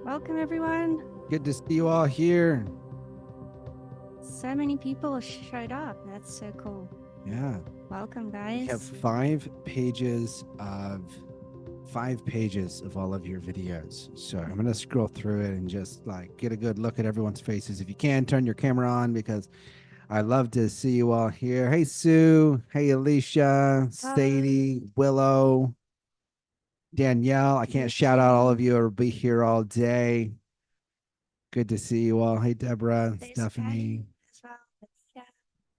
Welcome, everyone. Good to see you all here. So many people showed up. That's so cool. Yeah. Welcome, We have guys. 5 pages of all of your videos. So I'm going to scroll through it and just like get a good look at everyone's faces. If you can, turn your camera on because I love to see you all here. Hey, Sue. Hey, Alicia, Sadie, Willow, Danielle. I can't shout out all of you or be here all day. Good to see you all. Hey, Deborah, Stephanie. As well. Yeah.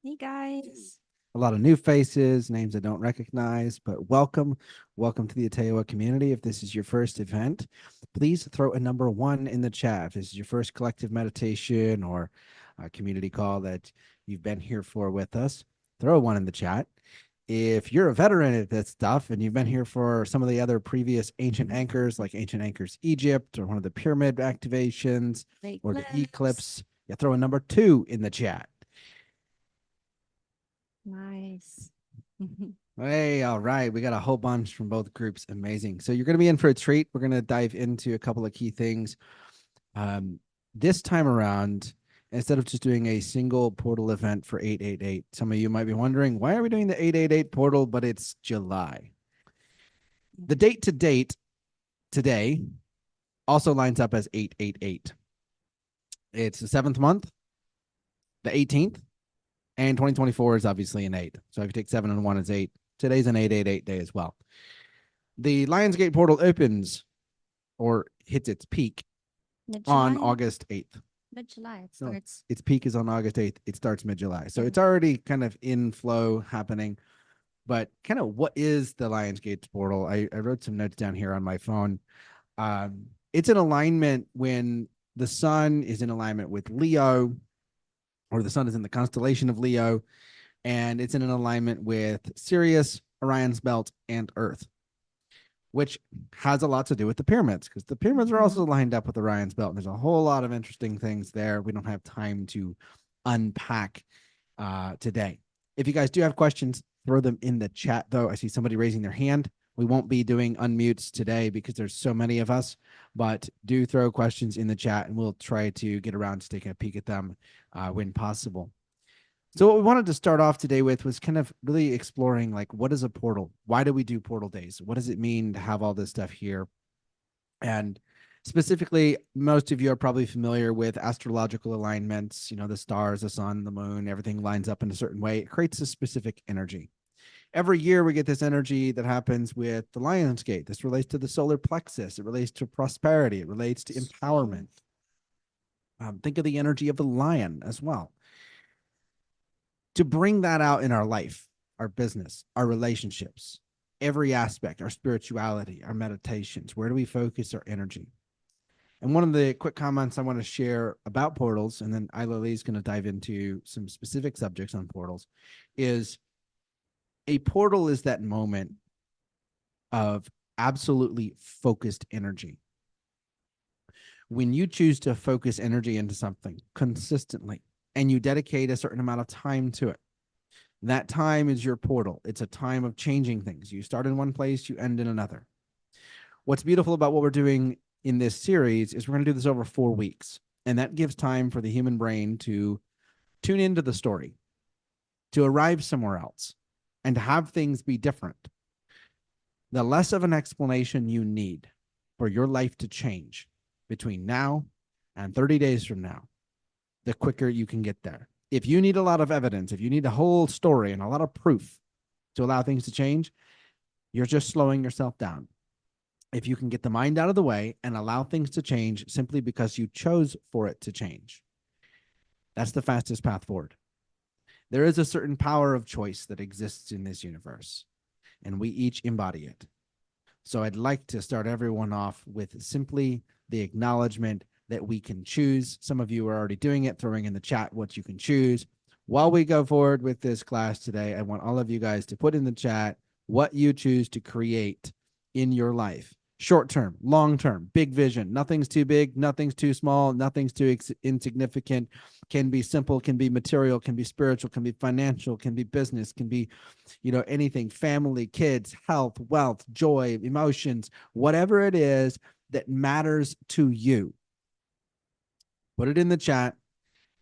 Hey, guys. A lot of new faces, names I don't recognize, but welcome to the Ateoa community. If this is your first event, please throw a number 1 in the chat. If this is your first collective meditation or a community call that you've been here for with us, throw a 1 in the chat. If you're a veteran at this stuff and you've been here for some of the other previous ancient anchors, like Ancient Anchors Egypt or one of the pyramid activations or the eclipse, yeah, throw a number 2 in the chat. Nice. Hey, all right. We got a whole bunch from both groups. Amazing. So you're going to be in for a treat. We're going to dive into a couple of key things. This time around, instead of just doing a single portal event for 888, some of you might be wondering, why are we doing the 888 portal, but it's July? The date to date today also lines up as 888. It's the 7th month, the 18th, and 2024 is obviously an 8. So if you take 7 and 1 is 8. Today's an 888 day as well. The Lionsgate portal opens or hits its peak on August 8th. Mid-July. It starts. Its peak is on August 8th. It starts mid-July. So it's already kind of in flow happening. But kind of what is the Lionsgate portal? I wrote some notes down here on my phone. It's an alignment when the sun is in alignment with Leo, or the sun is in the constellation of Leo, and it's in an alignment with Sirius, Orion's belt, and Earth, which has a lot to do with the pyramids, because the pyramids are also lined up with Orion's belt. And there's a whole lot of interesting things there we don't have time to unpack today. If you guys do have questions, throw them in the chat, though. I see somebody raising their hand. We won't be doing unmutes today because there's so many of us, but do throw questions in the chat and we'll try to get around to taking a peek at them when possible. So what we wanted to start off today with was kind of really exploring, like, what is a portal? Why do we do portal days? What does it mean to have all this stuff here? And specifically, most of you are probably familiar with astrological alignments. You know, the stars, the sun, the moon, everything lines up in a certain way. It creates a specific energy. Every year we get this energy that happens with the Lionsgate. This relates to the solar plexus. It relates to prosperity. It relates to empowerment. Think of the energy of the lion as well. To bring that out in our life, our business, our relationships, every aspect, our spirituality, our meditations, where do we focus our energy? And one of the quick comments I want to share about portals, and then Lee is going to dive into some specific subjects on portals, is a portal is that moment of absolutely focused energy. When you choose to focus energy into something consistently, and you dedicate a certain amount of time to it, that time is your portal. It's a time of changing things. You start in one place, you end in another. What's beautiful about what we're doing in this series is we're going to do this over 4 weeks. And that gives time for the human brain to tune into the story, to arrive somewhere else, and to have things be different. The less of an explanation you need for your life to change between now and 30 days from now, the quicker you can get there. If you need a lot of evidence, if you need a whole story and a lot of proof to allow things to change, you're just slowing yourself down. If you can get the mind out of the way and allow things to change simply because you chose for it to change, that's the fastest path forward. There is a certain power of choice that exists in this universe, and we each embody it. So I'd like to start everyone off with simply the acknowledgement that we can choose. Some of you are already doing it, throwing in the chat what you can choose. While we go forward with this class today, I want all of you guys to put in the chat what you choose to create in your life. Short term, long term, big vision. Nothing's too big, nothing's too small, nothing's too insignificant. Can be simple, can be material, can be spiritual, can be financial, can be business, can be, anything, family, kids, health, wealth, joy, emotions, whatever it is that matters to you. Put it in the chat,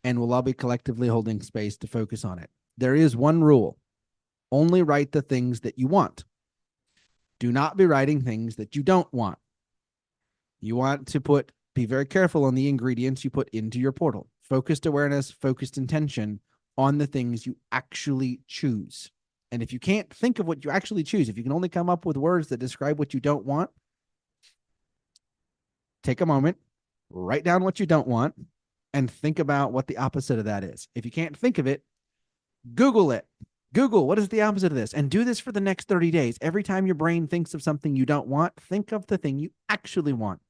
and we'll all be collectively holding space to focus on it. There is one rule. Only write the things that you want. Do not be writing things that you don't want. You want to be very careful on the ingredients you put into your portal. Focused awareness, focused intention on the things you actually choose. And if you can't think of what you actually choose, if you can only come up with words that describe what you don't want, take a moment, write down what you don't want, and think about what the opposite of that is. If you can't think of it, Google it. Google, what is the opposite of this? And do this for the next 30 days. Every time your brain thinks of something you don't want, think of the thing you actually want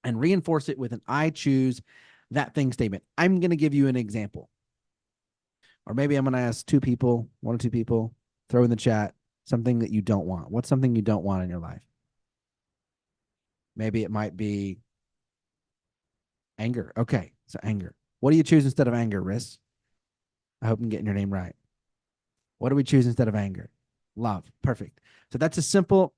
and reinforce it with an I choose that thing statement. I'm going to give you an example. Or maybe I'm going to ask one or two people, throw in the chat something that you don't want. What's something you don't want in your life? Maybe it might be anger. Okay, so anger. What do you choose instead of anger, Riss? I hope I'm getting your name right. What do we choose instead of anger? Love. Perfect. So that's a simple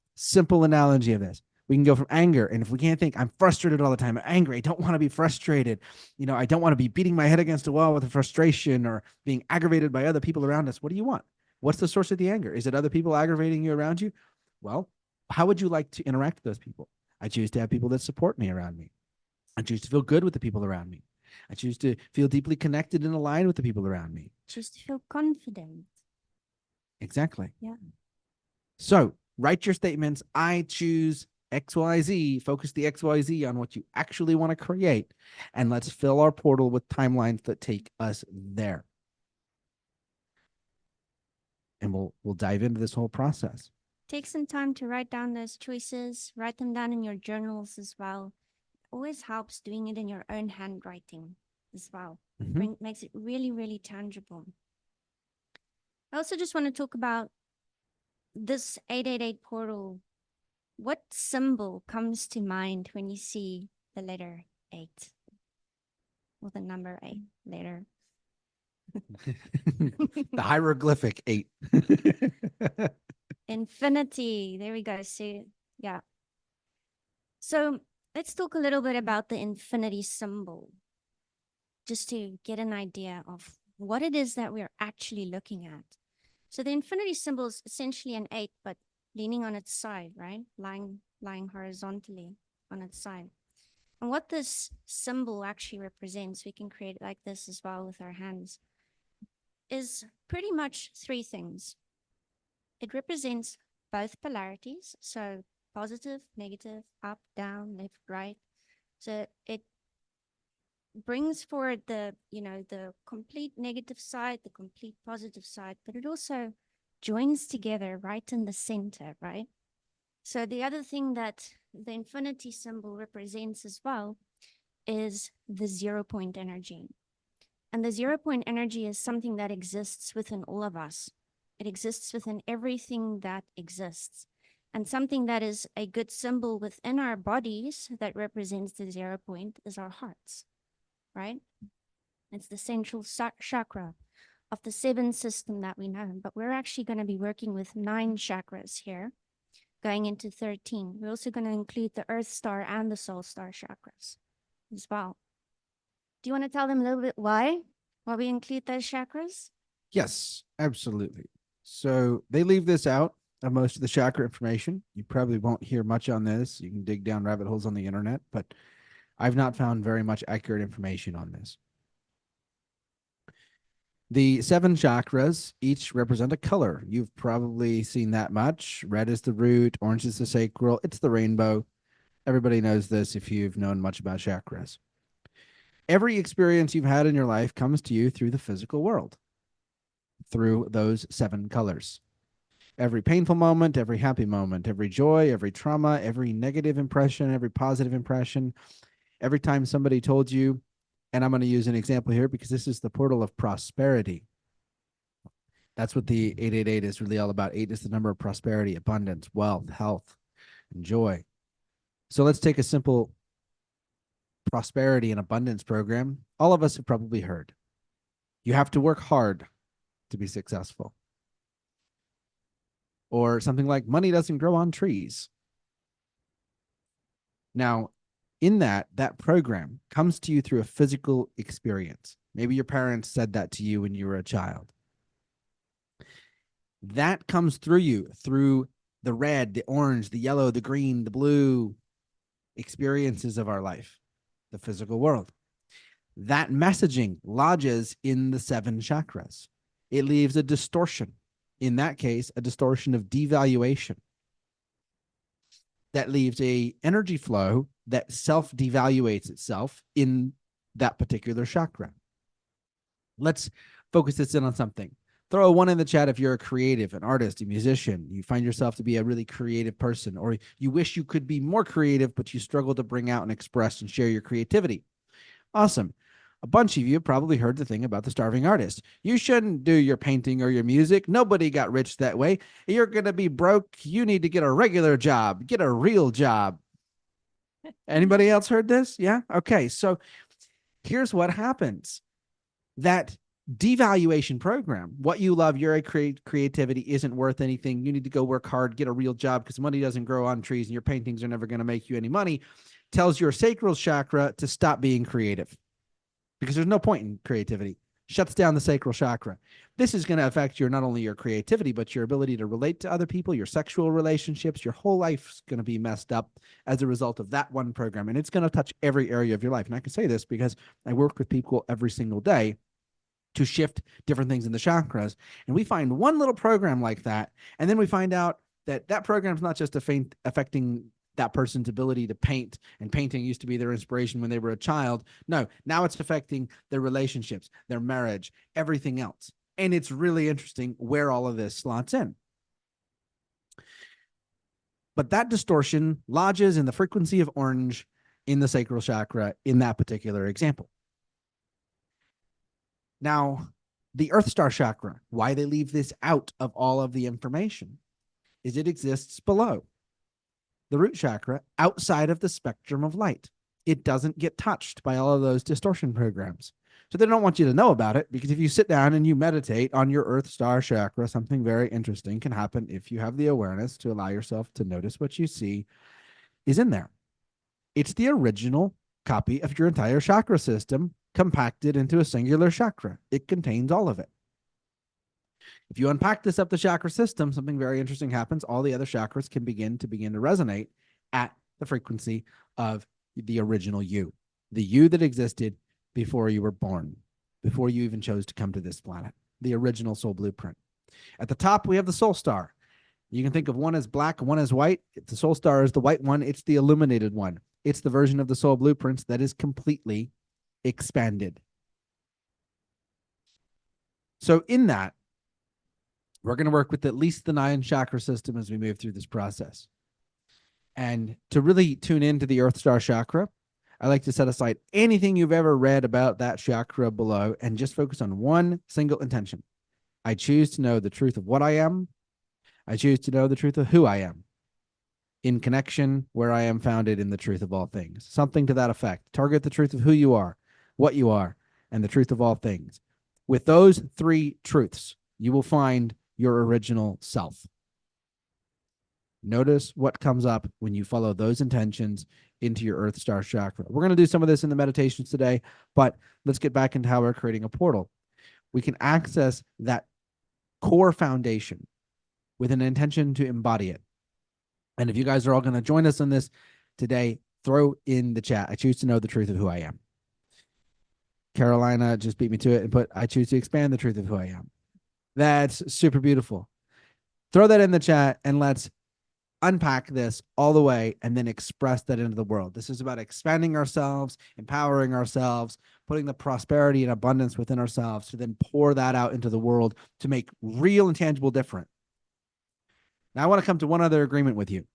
analogy of this. We can go from anger, and if we can't think, I'm frustrated all the time. I'm angry. I don't want to be frustrated. I don't want to be beating my head against a wall with a frustration or being aggravated by other people around us. What do you want? What's the source of the anger? Is it other people aggravating you around you? Well, how would you like to interact with those people? I choose to have people that support me around me. I choose to feel good with the people around me. I choose to feel deeply connected and aligned with the people around me. Choose to feel confident. Exactly. Yeah. So write your statements. I choose XYZ. Focus the XYZ on what you actually want to create. And let's fill our portal with timelines that take us there. And we'll dive into this whole process. Take some time to write down those choices. Write them down in your journals as well. It always helps doing it in your own handwriting as well. Makes it really, really tangible. I also just want to talk about this 888 portal. What symbol comes to mind when you see the letter 8? Or the number 8 letter? The hieroglyphic 8. Infinity. There we go. See, yeah. So let's talk a little bit about the infinity symbol, just to get an idea of what it is that we're actually looking at. So the infinity symbol is essentially an 8, but leaning on its side, right? Lying horizontally on its side. And what this symbol actually represents, we can create it like this as well with our hands, is pretty much 3 things. It represents both polarities, so positive, negative, up, down, left, right. So it brings forward the complete negative side, the complete positive side, but it also joins together right in the center, right? So the other thing that the infinity symbol represents as well is the 0 point energy. And the 0 point energy is something that exists within all of us. It exists within everything that exists. And something that is a good symbol within our bodies that represents the 0 point is our hearts, right? It's the central chakra of the 7 system that we know. But we're actually going to be working with 9 chakras here, going into 13. We're also going to include the Earth Star and the Soul Star chakras as well. Do you want to tell them a little bit why we include those chakras? Yes, absolutely. So they leave this out of most of the chakra information. You probably won't hear much on this. You can dig down rabbit holes on the internet, but I've not found very much accurate information on this. The 7 chakras each represent a color. You've probably seen that much. Red is the root, orange is the sacral, it's the rainbow. Everybody knows this if you've known much about chakras. Every experience you've had in your life comes to you through the physical world, through those 7 colors. Every painful moment, every happy moment, every joy, every trauma, every negative impression, every positive impression, every time somebody told you, and I'm going to use an example here because this is the portal of prosperity. That's what the 888 is really all about. 8 is the number of prosperity, abundance, wealth, health, and joy. So let's take a simple prosperity and abundance program. All of us have probably heard. You have to work hard to be successful. Or something like money doesn't grow on trees. Now, in that program comes to you through a physical experience. Maybe your parents said that to you when you were a child. That comes through you through the red, the orange, the yellow, the green, the blue experiences of our life, the physical world. That messaging lodges in the 7 chakras. It leaves a distortion. In that case, a distortion of devaluation. That leaves a energy flow that self-devaluates itself in that particular chakra. Let's focus this in on something. Throw a 1 in the chat if you're a creative, an artist, a musician. You find yourself to be a really creative person, or you wish you could be more creative, but you struggle to bring out and express and share your creativity. Awesome. A bunch of you have probably heard the thing about the starving artist. You shouldn't do your painting or your music. Nobody got rich that way. You're going to be broke. You need to get a regular job. Get a real job. Anybody else heard this? Yeah? Okay. So here's what happens. That devaluation program, what you love, your creativity isn't worth anything. You need to go work hard, get a real job because money doesn't grow on trees and your paintings are never going to make you any money, tells your sacral chakra to stop being creative because there's no point in creativity. Shuts down the sacral chakra. This is going to affect not only your creativity, but your ability to relate to other people, your sexual relationships. Your whole life's going to be messed up as a result of that one program. And it's going to touch every area of your life. And I can say this because I work with people every single day to shift different things in the chakras. And we find one little program like that. And then we find out that that program is not just affecting that person's ability to paint, and painting used to be their inspiration when they were a child. No, now it's affecting their relationships, their marriage, everything else. And it's really interesting where all of this slots in. But that distortion lodges in the frequency of orange in the sacral chakra in that particular example. Now, the Earth Star chakra, why they leave this out of all of the information is it exists below the root chakra, outside of the spectrum of light. It doesn't get touched by all of those distortion programs. So they don't want you to know about it, because if you sit down and you meditate on your Earth Star chakra, something very interesting can happen if you have the awareness to allow yourself to notice what you see is in there. It's the original copy of your entire chakra system compacted into a singular chakra. It contains all of it. If you unpack this up the chakra system, something very interesting happens. All the other chakras can begin to resonate at the frequency of the original you, the you that existed before you were born, before you even chose to come to this planet, the original soul blueprint. At the top, we have the soul star. You can think of one as black and one as white. If the soul star is the white one, it's the illuminated one. It's the version of the soul blueprints that is completely expanded. So in that, we're going to work with at least the 9 chakra system as we move through this process. And to really tune into the Earth Star chakra, I like to set aside anything you've ever read about that chakra below and just focus on one single intention. I choose to know the truth of what I am. I choose to know the truth of who I am, in connection where I am founded in the truth of all things. Something to that effect. Target the truth of who you are, what you are, and the truth of all things. With those 3 truths, you will find your original self. Notice what comes up when you follow those intentions into your Earth Star chakra. We're going to do some of this in the meditations today, but let's get back into how we're creating a portal. We can access that core foundation with an intention to embody it. And if you guys are all going to join us on this today, throw in the chat, I choose to know the truth of who I am. Carolina just beat me to it and put, I choose to expand the truth of who I am. That's super beautiful. Throw that in the chat and let's unpack this all the way and then express that into the world. This is about expanding ourselves, empowering ourselves, putting the prosperity and abundance within ourselves to then pour that out into the world to make real and tangible difference. Now, I want to come to one other agreement with you.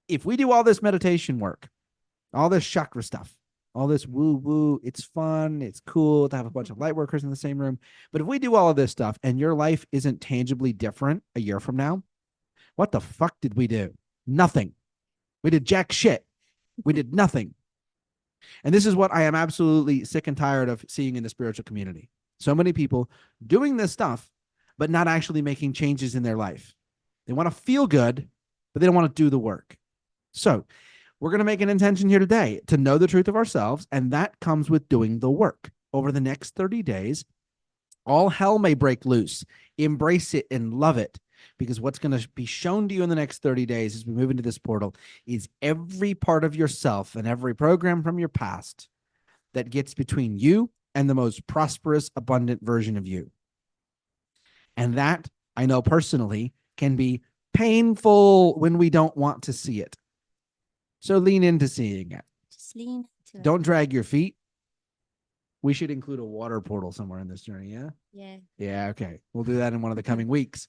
If we do all this meditation work, all this chakra stuff, all this woo-woo, it's fun, it's cool to have a bunch of light workers in the same room. But if we do all of this stuff and your life isn't tangibly different a year from now, what the fuck did we do? Nothing. We did jack shit. We did nothing. And this is what I am absolutely sick and tired of seeing in the spiritual community. So many people doing this stuff, but not actually making changes in their life. They want to feel good, but they don't want to do the work. So We're going to make an intention here today to know the truth of ourselves, and that comes with doing the work. Over the next 30 days, all hell may break loose. Embrace it and love it, because what's going to be shown to you in the next 30 days as we move into this portal is every part of yourself and every program from your past that gets between you and the most prosperous, abundant version of you. And that, I know personally, can be painful when we don't want to see it. So lean into seeing it. Just lean into it. Don't drag your feet. We should include a water portal somewhere in this journey, yeah? Yeah. Yeah, okay. We'll do that in one of the coming weeks.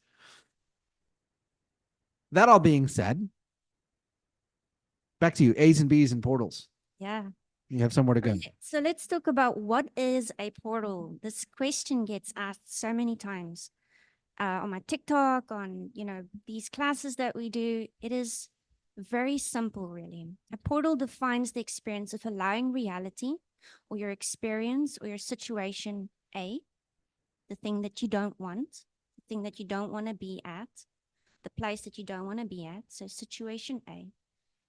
That all being said, back to you, A's and B's and portals. Yeah. You have somewhere to go. Okay, so let's talk about what is a portal. This question gets asked so many times on my TikTok, on, these classes that we do. It is very simple, really. A portal defines the experience of allowing reality or your experience or your situation, A, the thing that you don't want, the thing that you don't want to be at, the place that you don't want to be at. So situation A,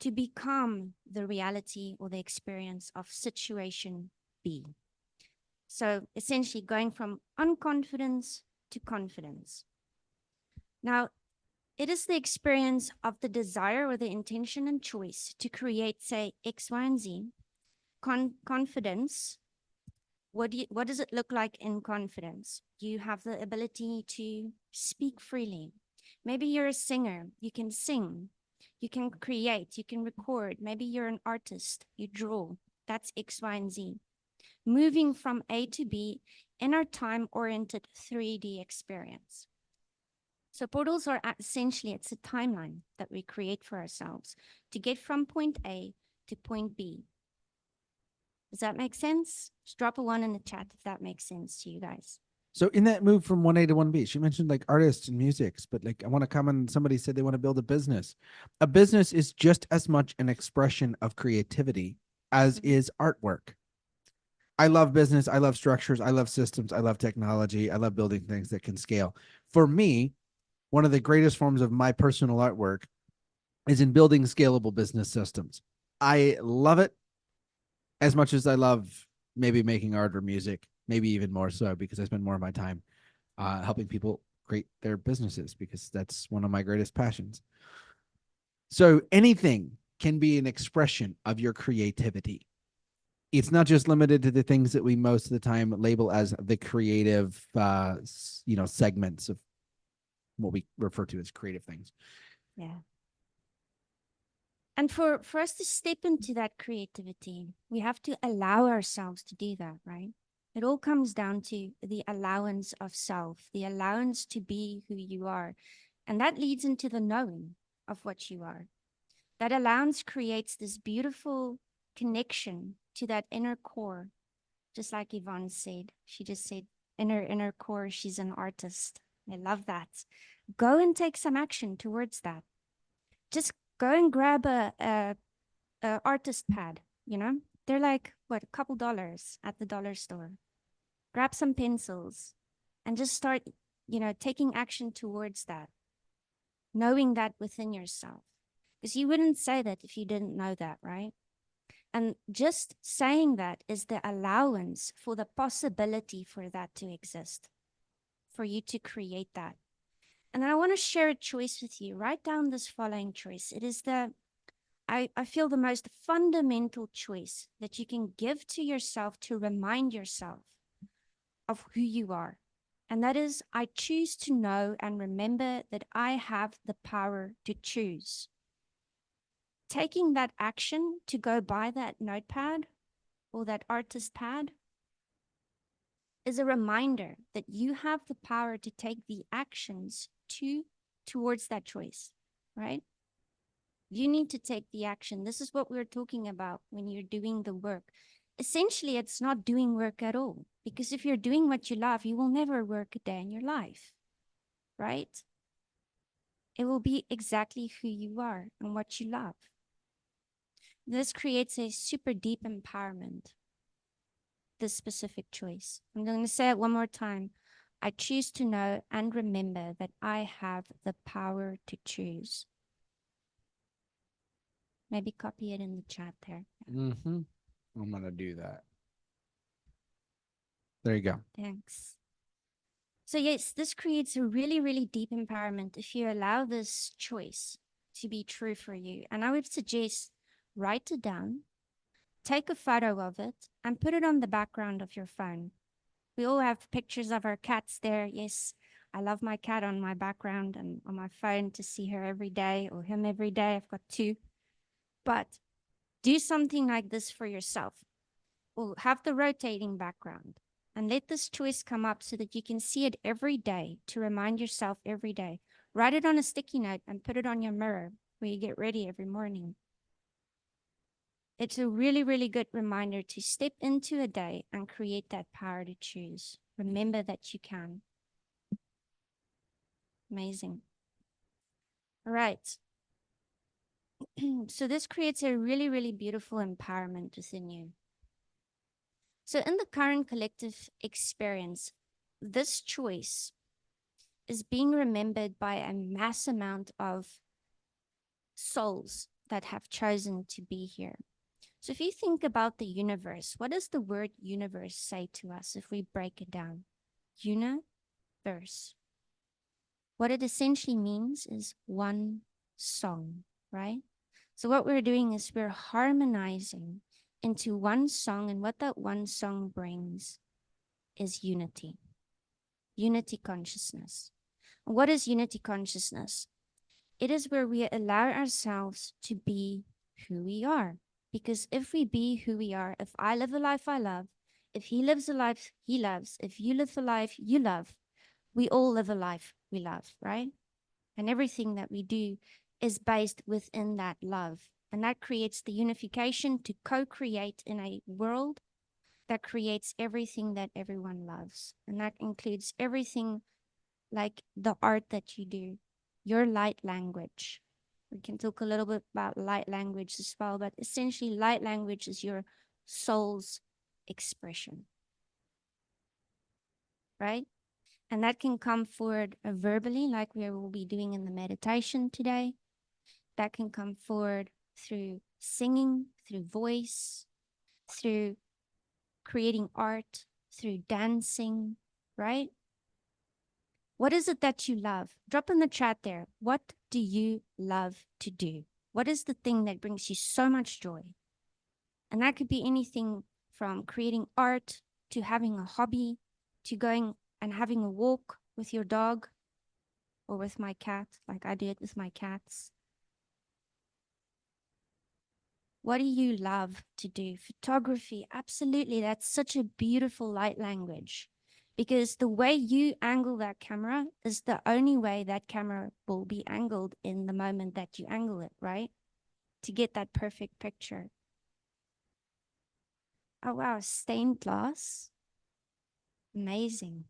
to become the reality or the experience of situation B. So essentially going from unconfidence to confidence. Now, it is the experience of the desire or the intention and choice to create, say, X, Y, and Z. Confidence, what does it look like in confidence? You have the ability to speak freely. Maybe you're a singer, you can sing, you can create, you can record. Maybe you're an artist, you draw. That's X, Y, and Z. Moving from A to B in our time-oriented 3D experience. So portals are essentially, it's a timeline that we create for ourselves to get from point A to point B. Does that make sense? Just drop a 1 in the chat if that makes sense to you guys. So in that move from 1A to 1B, she mentioned like artists and musics, but like I want to comment, somebody said they want to build a business. A business is just as much an expression of creativity as is artwork. I love business. I love structures. I love systems. I love technology. I love building things that can scale. For me, one of the greatest forms of my personal artwork is in building scalable business systems. I love it as much as I love maybe making art or music, maybe even more so because I spend more of my time helping people create their businesses, because that's one of my greatest passions. So anything can be an expression of your creativity. It's not just limited to the things that we most of the time label as the creative, segments of what we refer to as creative things. Yeah. And for us to step into that creativity, we have to allow ourselves to do that, right? It all comes down to the allowance of self, the allowance to be who you are. And that leads into the knowing of what you are. That allowance creates this beautiful connection to that inner core. Just like Yvonne said, she just said, in her inner core, she's an artist. I love that. Go and take some action towards that. Just go and grab a artist pad, They're like, what, a couple dollars at the dollar store. Grab some pencils and just start, taking action towards that. Knowing that within yourself. Because you wouldn't say that if you didn't know that, right? And just saying that is the allowance for the possibility for that to exist, for you to create that. And then I want to share a choice with you. Write down this following choice. It is I feel the most fundamental choice that you can give to yourself to remind yourself of who you are. And that is, I choose to know and remember that I have the power to choose. Taking that action to go buy that notepad or that artist pad is a reminder that you have the power to take the actions towards that choice, right? You need to take the action. This is what we're talking about when you're doing the work. Essentially, it's not doing work at all, because if you're doing what you love, you will never work a day in your life, right? It will be exactly who you are and what you love. This creates a super deep empowerment, this specific choice. I'm going to say it one more time. I choose to know and remember that I have the power to choose. Maybe copy it in the chat there. Mm-hmm. I'm gonna do that. There you go. Thanks. So yes, this creates a really, really deep empowerment if you allow this choice to be true for you. And I would suggest write it down, take a photo of it, and put it on the background of your phone. We all have pictures of our cats there. Yes, I love my cat on my background and on my phone to see her every day or him every day. I've got two. But do something like this for yourself. Or have the rotating background and let this choice come up so that you can see it every day to remind yourself every day. Write it on a sticky note and put it on your mirror where you get ready every morning. It's a really, really good reminder to step into a day and create that power to choose. Remember that you can. Amazing. All right. So this creates a really, really beautiful empowerment within you. So in the current collective experience, this choice is being remembered by a mass amount of souls that have chosen to be here. So if you think about the universe, what does the word universe say to us if we break it down? Universe. What it essentially means is one song, right? So what we're doing is we're harmonizing into one song, and what that one song brings is unity, unity consciousness. What is unity consciousness? It is where we allow ourselves to be who we are. Because if we be who we are, if I live a life I love, if he lives a life he loves, if you live a life you love, we all live a life we love, right? And everything that we do is based within that love. And that creates the unification to co-create in a world that creates everything that everyone loves. And that includes everything like the art that you do, your light language. We can talk a little bit about light language as well, but essentially light language is your soul's expression, right? And that can come forward verbally, like we will be doing in the meditation today. That can come forward through singing, through voice, through creating art, through dancing, right? What is it that you love? Drop in the chat there. What do you love to do? What is the thing that brings you so much joy? And that could be anything from creating art to having a hobby to going and having a walk with your dog or with my cat, like I did with my cats. What do you love to do? Photography, absolutely. That's such a beautiful light language because the way you angle that camera is the only way that camera will be angled in the moment that you angle it, right? To get that perfect picture. Oh, wow. Stained glass. Amazing.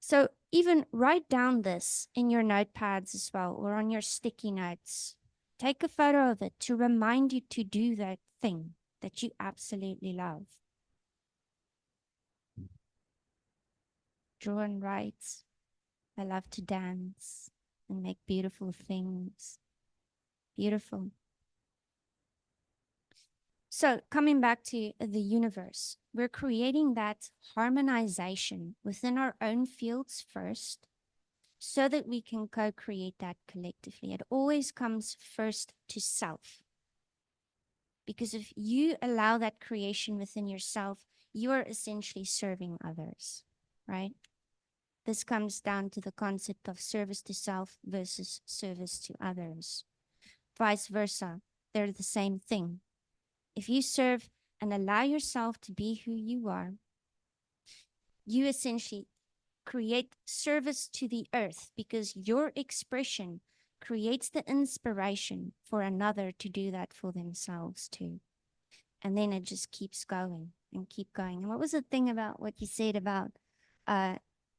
So even write down this in your notepads as well or on your sticky notes. Take a photo of it to remind you to do that thing that you absolutely love. Draw and write. I love to dance and make beautiful things. Beautiful. So coming back to the universe, we're creating that harmonization within our own fields first so that we can co-create that collectively. It always comes first to self. Because if you allow that creation within yourself, you are essentially serving others, right? This comes down to the concept of service to self versus service to others. Vice versa, they're the same thing. If you serve and allow yourself to be who you are, you essentially create service to the earth because your expression creates the inspiration for another to do that for themselves too. And then it just keeps going and keep going. And what was the thing about what you said about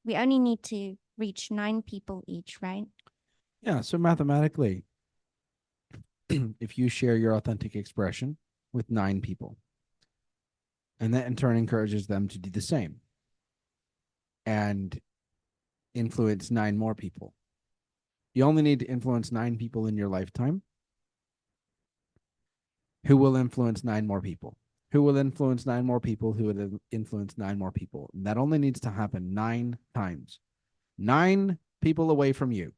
we only need to reach 9 people each, right? Yeah. So mathematically, if you share your authentic expression with 9 people, and that in turn encourages them to do the same and influence 9 more people, You only need to influence 9 people in your lifetime who will influence 9 more people, who will influence 9 more people, who will influence 9 more people. And that only needs to happen 9 times. 9 people away from you,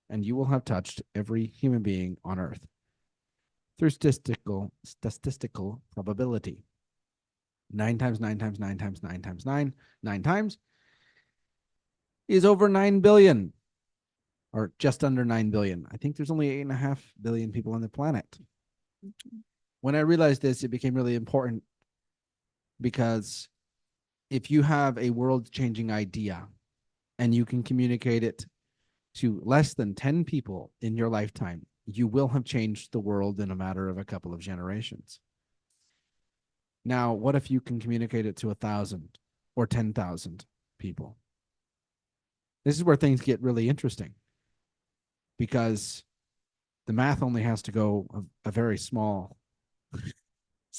and you will have touched every human being on earth through statistical probability. 9 times 9 times 9 times 9 times 9, 9 times is over 9 billion, or just under 9 billion. I think there's only 8.5 billion people on the planet. When I realized this, it became really important, because if you have a world-changing idea and you can communicate it to less than 10 people in your lifetime, you will have changed the world in a matter of a couple of generations. Now, what if you can communicate it to 1,000 or 10,000 people? This is where things get really interesting, because the math only has to go a very small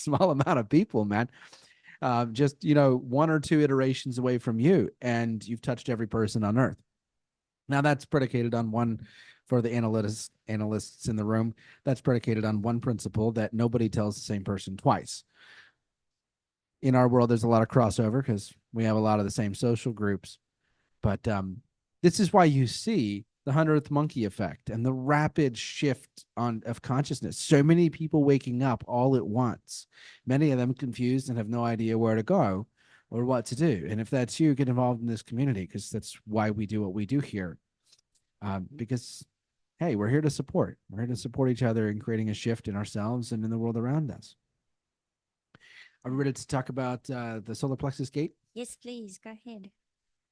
amount of people, man. Just, 1 or 2 iterations away from you, and you've touched every person on earth. Now, that's predicated on one, for the analysts in the room, that's predicated on one principle, that nobody tells the same person twice. In our world, there's a lot of crossover because we have a lot of the same social groups. But this is why you see the 100th monkey effect and the rapid shift of consciousness. So many people waking up all at once, many of them confused and have no idea where to go or what to do. And if that's you, get involved in this community, because that's why we do what we do here. Because, hey, we're here to support. We're here to support each other in creating a shift in ourselves and in the world around us. Are we ready to talk about the solar plexus gate? Yes, please. Go ahead.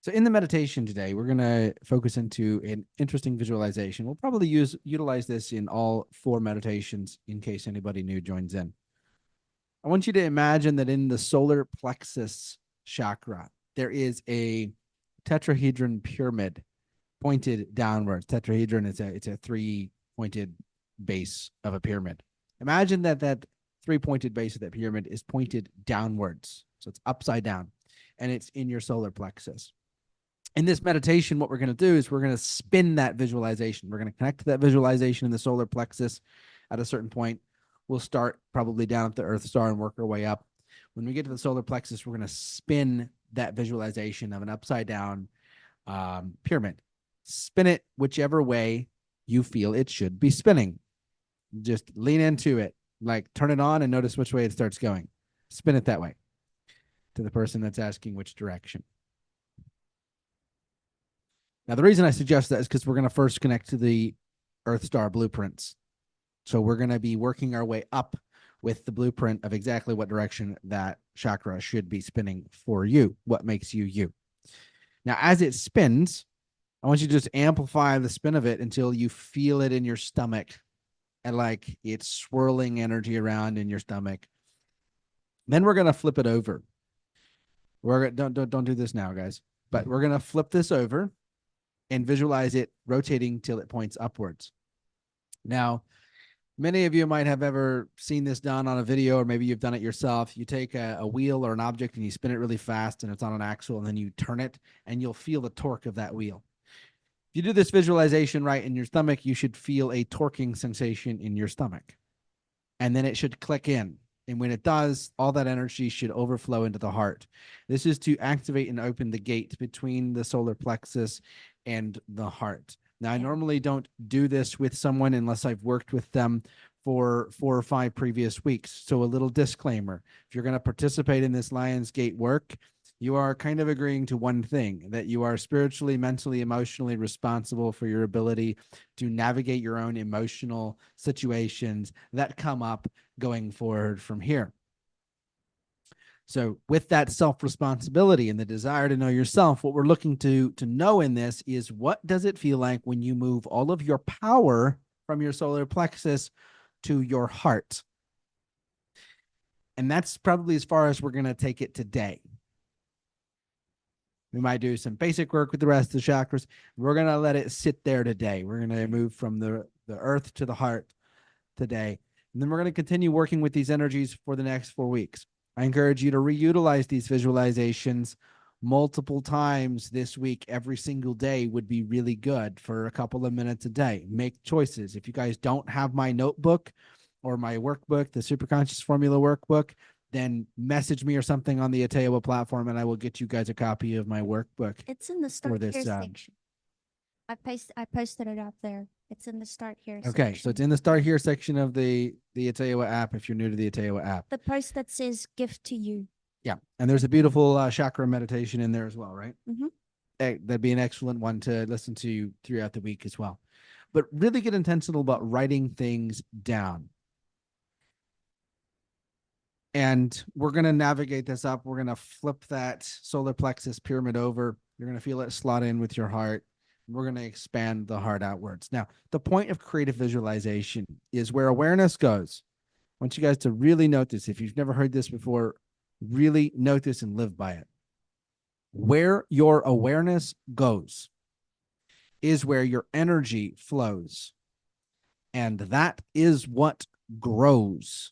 So in the meditation today, we're going to focus into an interesting visualization. We'll probably utilize this in all 4 meditations in case anybody new joins in. I want you to imagine that in the solar plexus chakra, there is a tetrahedron pyramid pointed downwards. Tetrahedron is it's a 3-pointed base of a pyramid. Imagine that 3-pointed base of that pyramid is pointed downwards. So it's upside down, and it's in your solar plexus. In this meditation, what we're going to do is we're going to spin that visualization. We're going to connect to that visualization in the solar plexus at a certain point. We'll start probably down at the Earth star and work our way up. When we get to the solar plexus, we're going to spin that visualization of an upside down pyramid. Spin it whichever way you feel it should be spinning. Just lean into it, like turn it on and notice which way it starts going. Spin it that way to the person that's asking which direction. Now, the reason I suggest that is because we're going to first connect to the Earth star blueprints. So we're going to be working our way up with the blueprint of exactly what direction that chakra should be spinning for you, what makes you you. Now, as it spins, I want you to just amplify the spin of it until you feel it in your stomach, and like it's swirling energy around in your stomach. Then we're going to flip it over. Don't do this now, guys, but we're going to flip this over and visualize it rotating till it points upwards. Now, many of you might have ever seen this done on a video, or maybe you've done it yourself. You take a wheel or an object and you spin it really fast, and it's on an axle, and then you turn it and you'll feel the torque of that wheel. If you do this visualization right in your stomach, you should feel a torquing sensation in your stomach, and then it should click in. And when it does, all that energy should overflow into the heart. This is to activate and open the gate between the solar plexus and the heart. Now, I normally don't do this with someone unless I've worked with them for 4 or 5 previous weeks. So a little disclaimer: if you're going to participate in this Lion's Gate work, you are kind of agreeing to one thing, that you are spiritually, mentally, emotionally responsible for your ability to navigate your own emotional situations that come up going forward from here. So with that self-responsibility and the desire to know yourself, what we're looking to know in this is, what does it feel like when you move all of your power from your solar plexus to your heart? And that's probably as far as we're going to take it today. We might do some basic work with the rest of the chakras. We're going to let it sit there today. We're going to move from the earth to the heart today. And then we're going to continue working with these energies for the next 4 weeks. I encourage you to reutilize these visualizations multiple times this week, every single day would be really good for a couple of minutes a day. Make choices. If you guys don't have my notebook or my workbook, the Superconscious Formula workbook, then message me or something on the Atewa platform and I will get you guys a copy of my workbook. It's in the start here section. I posted it up there. It's in the start here section. Okay, so it's in the start here section of the Atewa app if you're new to the Atewa app. The post that says gift to you. Yeah, and there's a beautiful chakra meditation in there as well, right? Mm-hmm. That'd be an excellent one to listen to throughout the week as well. But really get intentional about writing things down. And we're going to navigate this up. We're going to flip that solar plexus pyramid over. You're going to feel it slot in with your heart. We're going to expand the heart outwards. Now, the point of creative visualization is where awareness goes. I want you guys to really note this. If you've never heard this before, really note this and live by it. Where your awareness goes is where your energy flows. And that is what grows.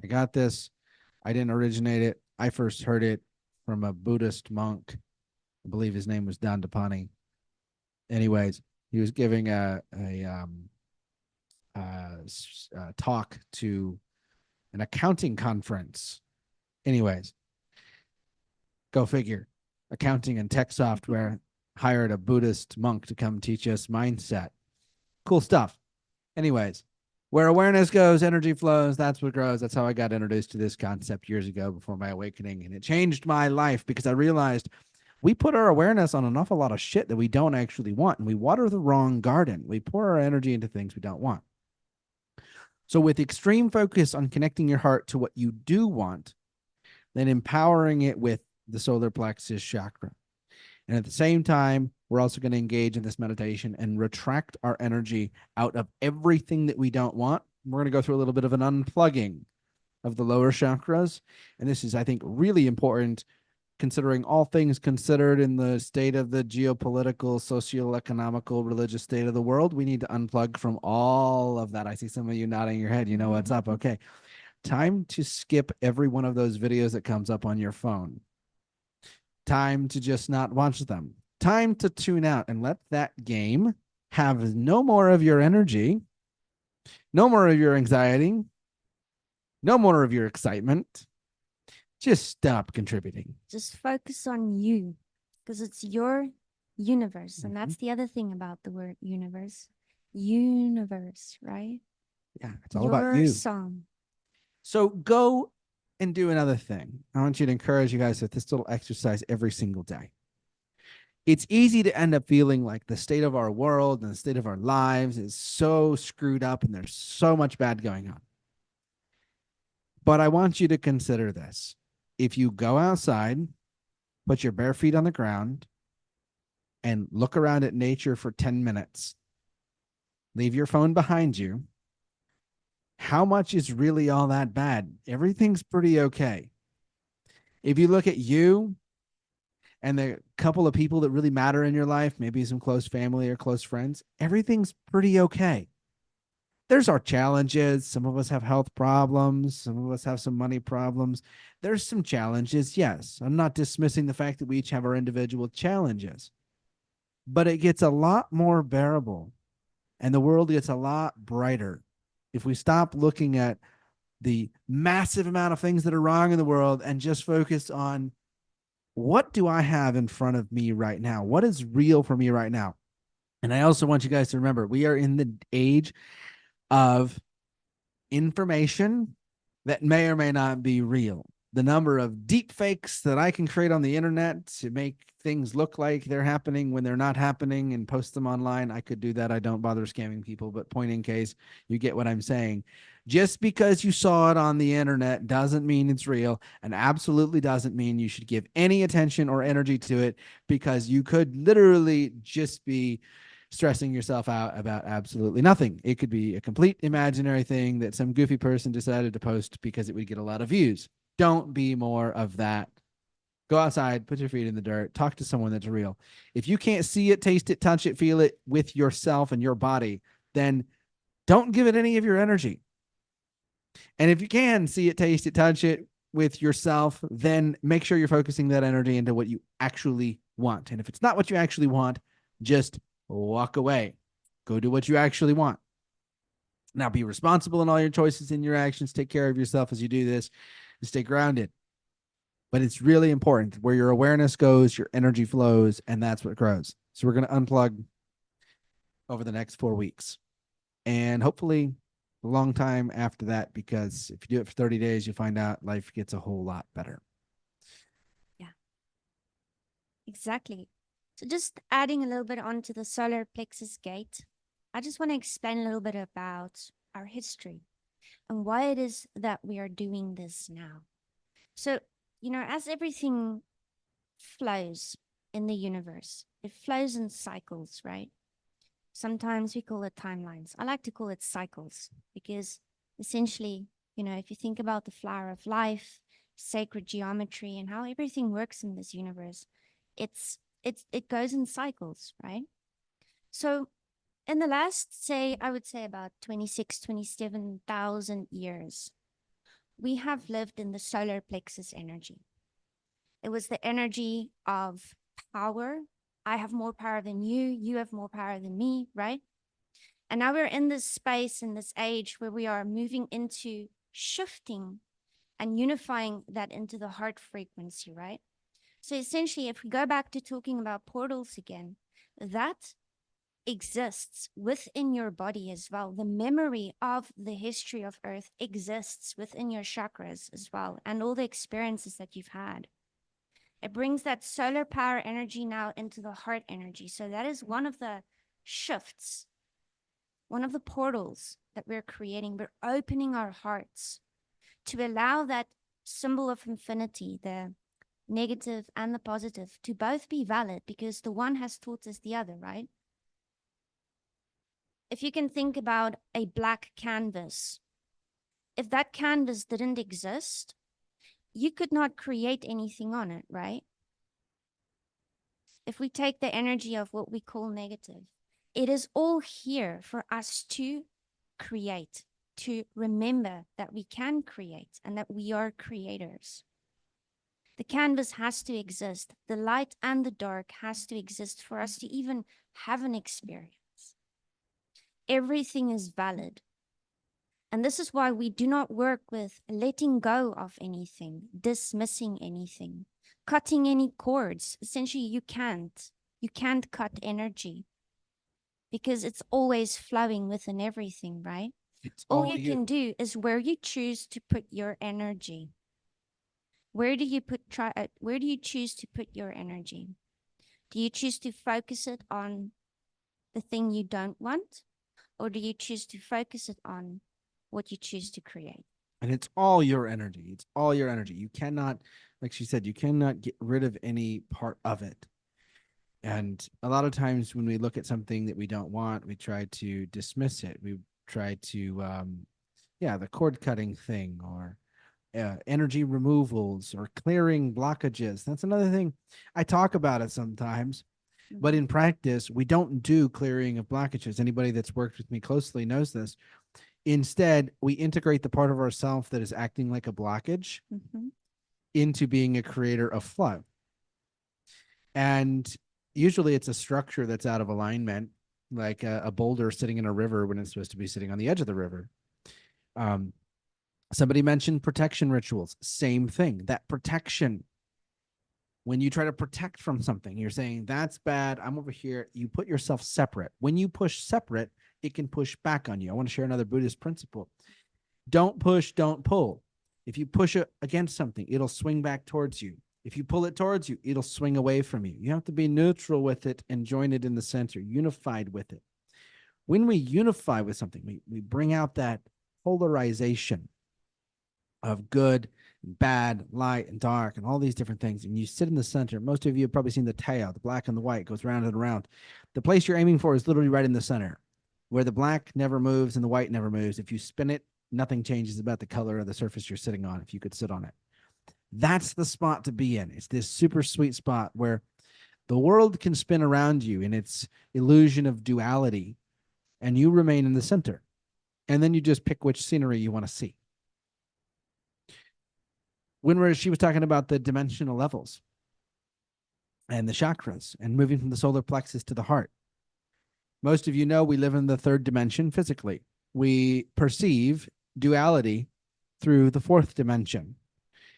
I got this. I didn't originate it. I first heard it from a Buddhist monk. I believe his name was Dandapani. Anyways, he was giving a talk to an accounting conference. Anyways, go figure. Accounting and tech software hired a Buddhist monk to come teach us mindset. Cool stuff. Anyways, where awareness goes, energy flows. That's what grows. That's how I got introduced to this concept years ago before my awakening. And it changed my life because I realized we put our awareness on an awful lot of shit that we don't actually want. And we water the wrong garden. We pour our energy into things we don't want. So with extreme focus on connecting your heart to what you do want, then empowering it with the solar plexus chakra. And at the same time, we're also going to engage in this meditation and retract our energy out of everything that we don't want. We're going to go through a little bit of an unplugging of the lower chakras. And this is, I think, really important considering all things considered in the state of the geopolitical, socio-economical, religious state of the world. We need to unplug from all of that. I see some of you nodding your head. You know what's up. Okay. Time to skip every one of those videos that comes up on your phone. Time to just not watch them. Time to tune out and let that game have no more of your energy, no more of your anxiety, no more of your excitement. Just stop contributing. Just focus on you because it's your universe. And that's the other thing about the word universe. Universe, right? Yeah, it's all about you. Your song. So go and do another thing. I want you to encourage you guys with this little exercise every single day. It's easy to end up feeling like the state of our world and the state of our lives is so screwed up and there's so much bad going on. But I want you to consider this. If you go outside, put your bare feet on the ground, and look around at nature for 10 minutes, leave your phone behind you, how much is really all that bad? Everything's pretty okay. If you look at you and the couple of people that really matter in your life, maybe some close family or close friends, everything's pretty okay. There's our challenges. Some of us have health problems. Some of us have some money problems. There's some challenges, yes. I'm not dismissing the fact that we each have our individual challenges. But it gets a lot more bearable. And the world gets a lot brighter if we stop looking at the massive amount of things that are wrong in the world and just focus on what do I have in front of me right now? What is real for me right now? And I also want you guys to remember, we are in the age of information that may or may not be real. The number of deep fakes that I can create on the internet to make things look like they're happening when they're not happening and post them online. I could do that. I don't bother scamming people, but point in case you get what I'm saying. Just because you saw it on the internet doesn't mean it's real, and absolutely doesn't mean you should give any attention or energy to it, because you could literally just be stressing yourself out about absolutely nothing. It could be a complete imaginary thing that some goofy person decided to post because it would get a lot of views. Don't be more of that. Go outside, put your feet in the dirt, talk to someone that's real. If you can't see it, taste it, touch it, feel it with yourself and your body, then don't give it any of your energy. And if you can see it, taste it, touch it with yourself, then make sure you're focusing that energy into what you actually want. And if it's not what you actually want, just walk away. Go do what you actually want. Now, be responsible in all your choices and your actions. Take care of yourself as you do this and stay grounded. But it's really important. Where your awareness goes, your energy flows, and that's what grows. So we're going to unplug over the next 4 weeks. And hopefully a long time after that, because if you do it for 30 days, you'll find out life gets a whole lot better. Yeah, exactly. So just adding a little bit onto the solar plexus gate, I just want to explain a little bit about our history and why it is that we are doing this now. So, as everything flows in the universe, it flows in cycles, right? Sometimes we call it timelines. I like to call it cycles because essentially, if you think about the flower of life, sacred geometry, and how everything works in this universe, it goes in cycles, right? So in the last, I would say about 26, 27,000 years, we have lived in the solar plexus energy. It was the energy of power. I have more power than you. You have more power than me, right? And now we're in this space, in this age where we are moving into shifting and unifying that into the heart frequency, right? So essentially, if we go back to talking about portals again, that exists within your body as well. The memory of the history of Earth exists within your chakras as well, and all the experiences that you've had. It brings that solar power energy now into the heart energy. So that is one of the shifts, one of the portals that we're creating. We're opening our hearts to allow that symbol of infinity, the negative and the positive, to both be valid, because the one has taught us the other, right? If you can think about a black canvas, if that canvas didn't exist, you could not create anything on it, right? If we take the energy of what we call negative, it is all here for us to create, to remember that we can create and that we are creators. The canvas has to exist. The light and the dark has to exist for us to even have an experience. Everything is valid. And this is why we do not work with letting go of anything, dismissing anything, cutting any cords. Essentially, you can't. You can't cut energy because it's always flowing within everything, right? All you can do is where you choose to put your energy. Where do you choose to put your energy? Do you choose to focus it on the thing you don't want? Or do you choose to focus it on what you choose to create? And it's all your energy. It's all your energy. You cannot, like she said, you cannot get rid of any part of it. And a lot of times when we look at something that we don't want, we try to dismiss it. We try to, the cord cutting thing, or energy removals, or clearing blockages. That's another thing. I talk about it sometimes, but in practice, we don't do clearing of blockages. Anybody that's worked with me closely knows this. Instead, we integrate the part of ourself that is acting like a blockage into being a creator of flow. And usually it's a structure that's out of alignment, like a boulder sitting in a river when it's supposed to be sitting on the edge of the river. Somebody mentioned protection rituals. Same thing. That protection, when you try to protect from something, you're saying, that's bad, I'm over here. You put yourself separate. When you push separate, it can push back on you. I want to share another Buddhist principle. Don't push, don't pull. If you push it against something, it'll swing back towards you. If you pull it towards you, it'll swing away from you. You have to be neutral with it and join it in the center, unified with it. When we unify with something, we bring out that polarization of good and bad, light and dark, and all these different things. And you sit in the center. Most of you have probably seen the Tao, the black and the white, goes round and around. The place you're aiming for is literally right in the center, where the black never moves and the white never moves. If you spin it, nothing changes about the color of the surface you're sitting on if you could sit on it. That's the spot to be in. It's this super sweet spot where the world can spin around you in its illusion of duality, and you remain in the center. And then you just pick which scenery you want to see. She was talking about the dimensional levels and the chakras and moving from the solar plexus to the heart. Most of you know we live in the third dimension physically. We perceive duality through the fourth dimension,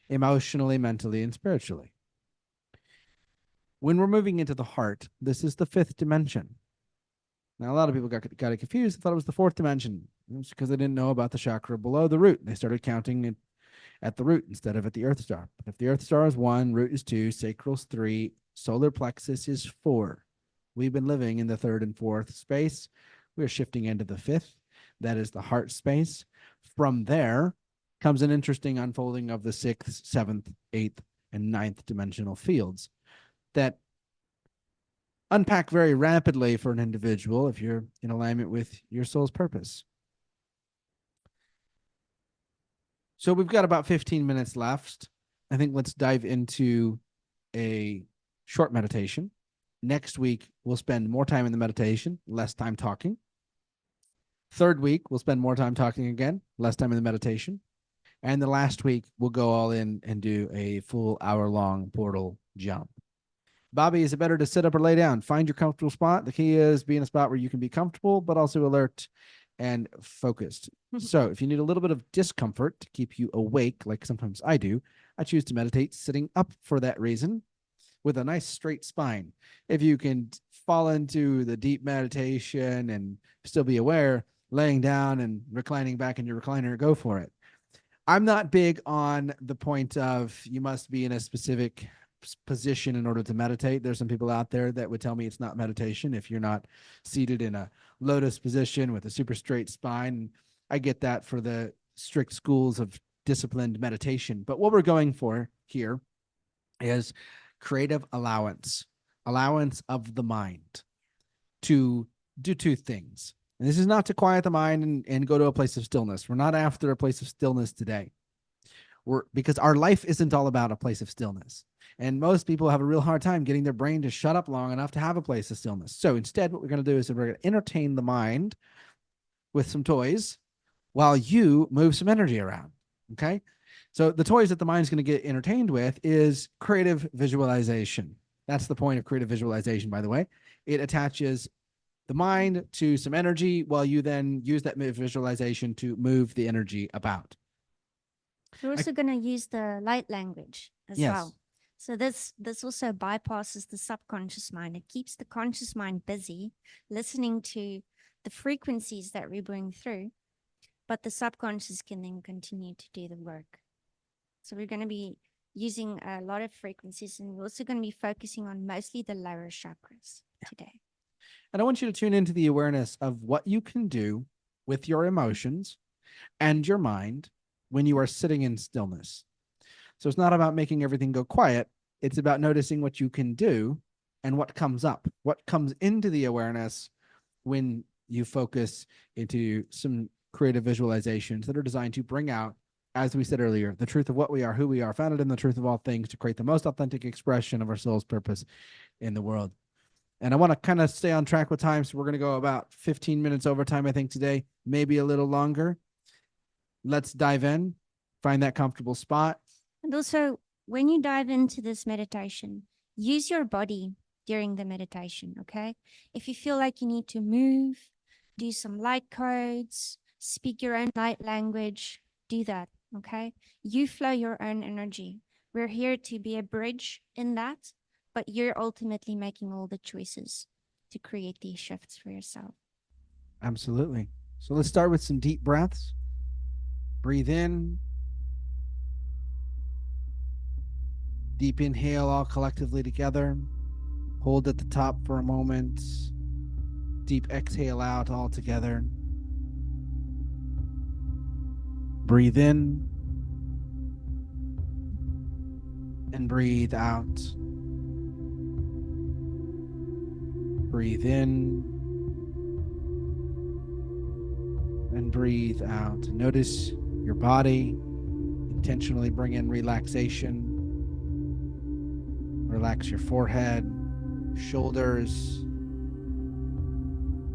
emotionally, mentally, and spiritually. When we're moving into the heart, this is the fifth dimension. Now, a lot of people got it confused. They thought it was the fourth dimension. It's because they didn't know about the chakra below the root. They started counting it at the root instead of at the earth star. But if the earth star is 1, root is 2, sacral's 3, solar plexus is 4. We've been living in the third and fourth space. We're shifting into the fifth. That is the heart space. From there comes an interesting unfolding of the 6th, 7th, 8th, and 9th dimensional fields that unpack very rapidly for an individual if you're in alignment with your soul's purpose. So we've got about 15 minutes left. I think let's dive into a short meditation. Next week, we'll spend more time in the meditation, less time talking. Third week, we'll spend more time talking again, less time in the meditation. And the last week, we'll go all in and do a full hour-long portal jump. Bobby, is it better to sit up or lay down? Find your comfortable spot. The key is be in a spot where you can be comfortable, but also alert and focused. So if you need a little bit of discomfort to keep you awake, like sometimes I do, I choose to meditate sitting up for that reason with a nice straight spine. If you can fall into the deep meditation and still be aware, laying down and reclining back in your recliner, go for it. I'm not big on the point of you must be in a specific position in order to meditate. There's some people out there that would tell me it's not meditation if you're not seated in a lotus position with a super straight spine. I get that for the strict schools of disciplined meditation. But what we're going for here is creative allowance of the mind to do two things. And this is not to quiet the mind and go to a place of stillness. We're not after a place of stillness today. Because our life isn't all about a place of stillness. And most people have a real hard time getting their brain to shut up long enough to have a place of stillness. So instead, what we're going to do is we're going to entertain the mind with some toys while you move some energy around. Okay? So the toys that the mind's going to get entertained with is creative visualization. That's the point of creative visualization, by the way. It attaches the mind to some energy while you then use that visualization to move the energy about. We're also going to use the light language as well. So this also bypasses the subconscious mind. It keeps the conscious mind busy listening to the frequencies that we bring through, but the subconscious can then continue to do the work. So we're going to be using a lot of frequencies, and we're also going to be focusing on mostly the lower chakras today. And I want you to tune into the awareness of what you can do with your emotions and your mind when you are sitting in stillness. So it's not about making everything go quiet. It's about noticing what you can do and what comes up, what comes into the awareness when you focus into some creative visualizations that are designed to bring out, as we said earlier, the truth of what we are, who we are, founded in the truth of all things, to create the most authentic expression of our soul's purpose in the world. And I want to kind of stay on track with time, so we're going to go about 15 minutes over time, I think, today, maybe a little longer. Let's dive in, find that comfortable spot. And also, when you dive into this meditation, use your body during the meditation, okay? If you feel like you need to move, do some light codes, speak your own light language, do that, okay? You flow your own energy. We're here to be a bridge in that, but you're ultimately making all the choices to create these shifts for yourself. Absolutely. So let's start with some deep breaths. Breathe in. Deep inhale all collectively together. Hold at the top for a moment. Deep exhale out all together. Breathe in. And breathe out. Breathe in. And breathe out. Notice your body. Intentionally bring in relaxation. Relax your forehead, shoulders,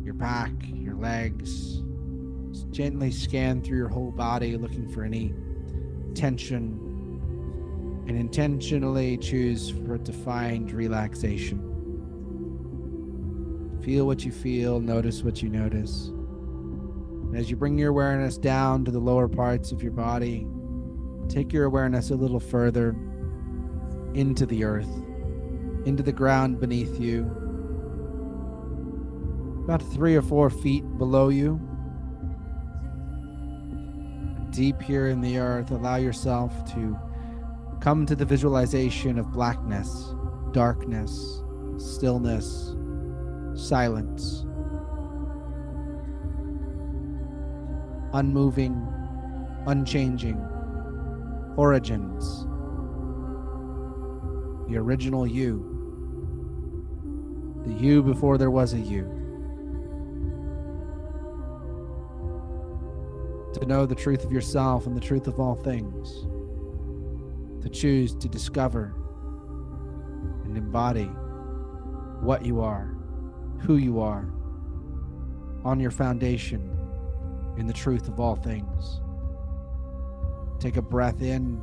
your back, your legs. Just gently scan through your whole body, looking for any tension, and intentionally choose for it to find relaxation. Feel what you feel, notice what you notice. And as you bring your awareness down to the lower parts of your body, take your awareness a little further into the earth, into the ground beneath you, about 3 or 4 feet below you. Deep here in the earth, allow yourself to come to the visualization of blackness, darkness, stillness, silence, unmoving, unchanging, origins, the original you, the you before there was a you. To know the truth of yourself and the truth of all things. To choose to discover and embody what you are, who you are, on your foundation in the truth of all things. Take a breath in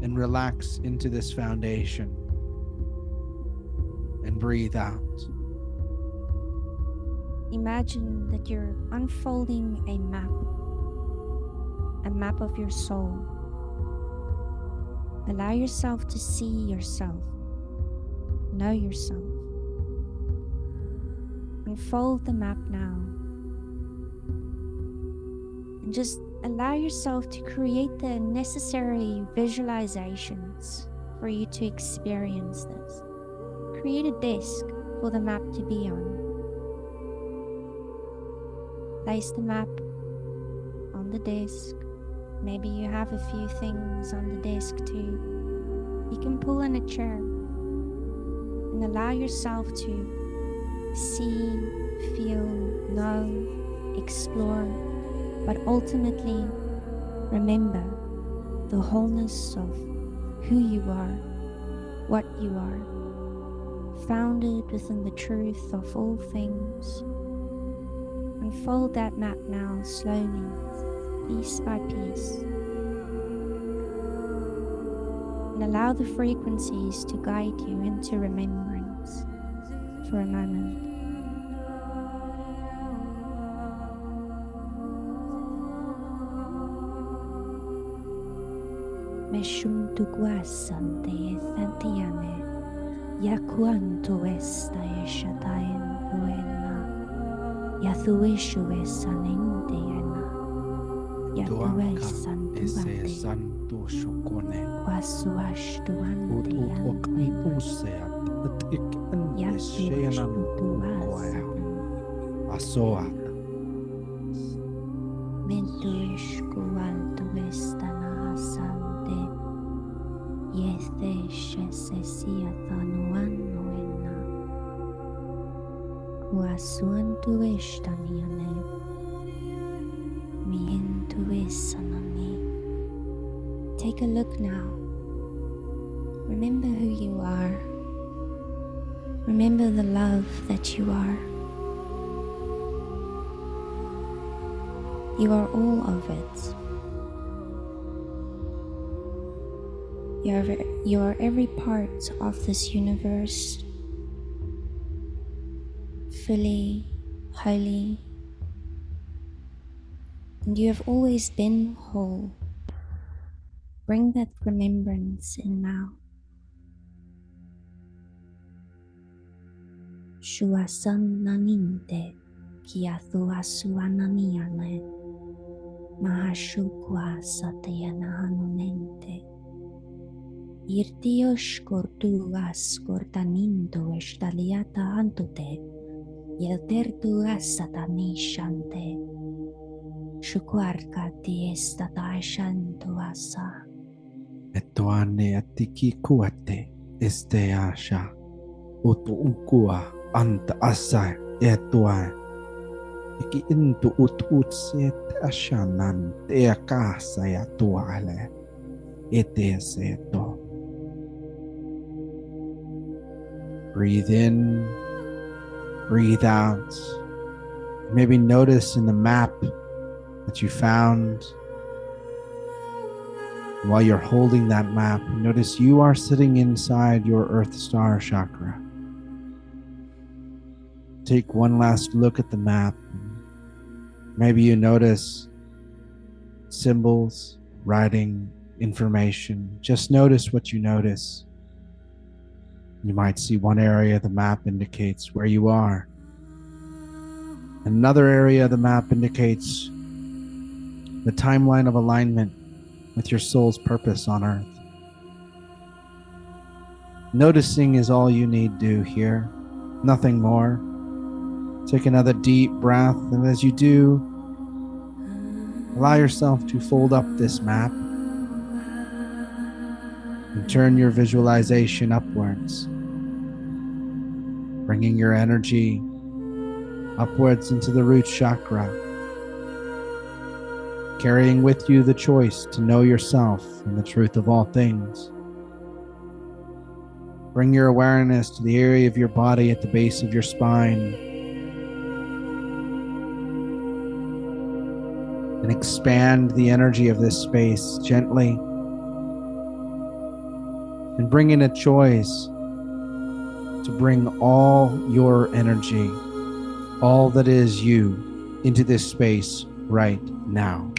and relax into this foundation and breathe out. Imagine that you're unfolding a map of your soul. Allow yourself to see yourself, know yourself. Unfold the map now. And just allow yourself to create the necessary visualizations for you to experience this. Create a desk for the map to be on. Place the map on the desk. Maybe you have a few things on the desk too. You can pull in a chair and allow yourself to see, feel, know, explore, but ultimately remember the wholeness of who you are, what you are, founded within the truth of all things. Unfold that map now slowly, piece by piece, and allow the frequencies to guide you into remembrance for a moment. Meshuntu guasante thantiane, yakuanto esta eshataen buena, yathueshu esanente yana, yathuesantu Ese santo shokone. wasuashtu ante mentueshku altu estana asante, yetheshe sesia thanuano ena, wasuantu estaniane, mientu esanani. Take a look now. Remember who you are. Remember the love that you are. You are all of it. You are every part of this universe, fully, wholly, and you have always been whole. Bring that remembrance in now. Shuasan naninte kiathuasuananiane mahashukwa satayanahanunente irtios cortuas cortanindo estaliata antute yeltertuas satanishante shukuarka tiestatashantuasa Etuane atiki kuate este asha utu unkua anta asa etuane iki intu utset ashanan te casa ya tuale eteseto. Breathe in, breathe out. Maybe notice in the map that you found While you're holding that map, notice you are sitting inside your Earth Star chakra. Take one last look at the map. Maybe you notice symbols, writing, information. Just notice what you notice. You might see one area of the map indicates where you are. Another area of the map indicates the timeline of alignment with your soul's purpose on Earth. Noticing is all you need do here, nothing more. Take another deep breath, and as you do, allow yourself to fold up this map and turn your visualization upwards, bringing your energy upwards into the root chakra, carrying with you the choice to know yourself and the truth of all things. Bring your awareness to the area of your body at the base of your spine and expand the energy of this space gently, and bring in a choice to bring all your energy, all that is you, into this space right now.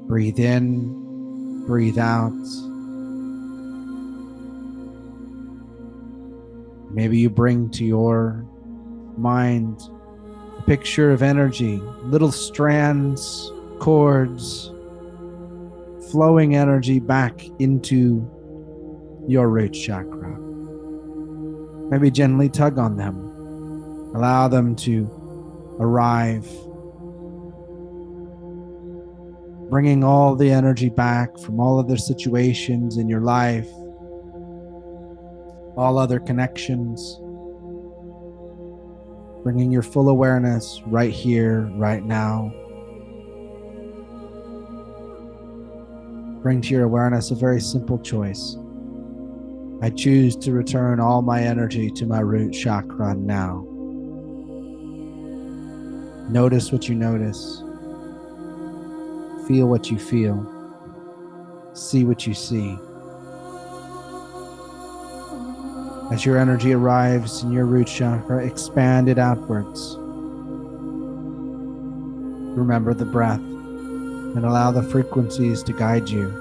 Breathe in, breathe out. Maybe you bring to your mind a picture of energy, little strands, cords, flowing energy back into your root chakra. Maybe gently tug on them. Allow them to arrive, bringing all the energy back from all other situations in your life, all other connections, bringing your full awareness right here, right now. Bring to your awareness a very simple choice. I choose to return all my energy to my root chakra now. Notice what you notice. Feel what you feel. See what you see. As your energy arrives in your root chakra, expand it outwards. Remember the breath and allow the frequencies to guide you.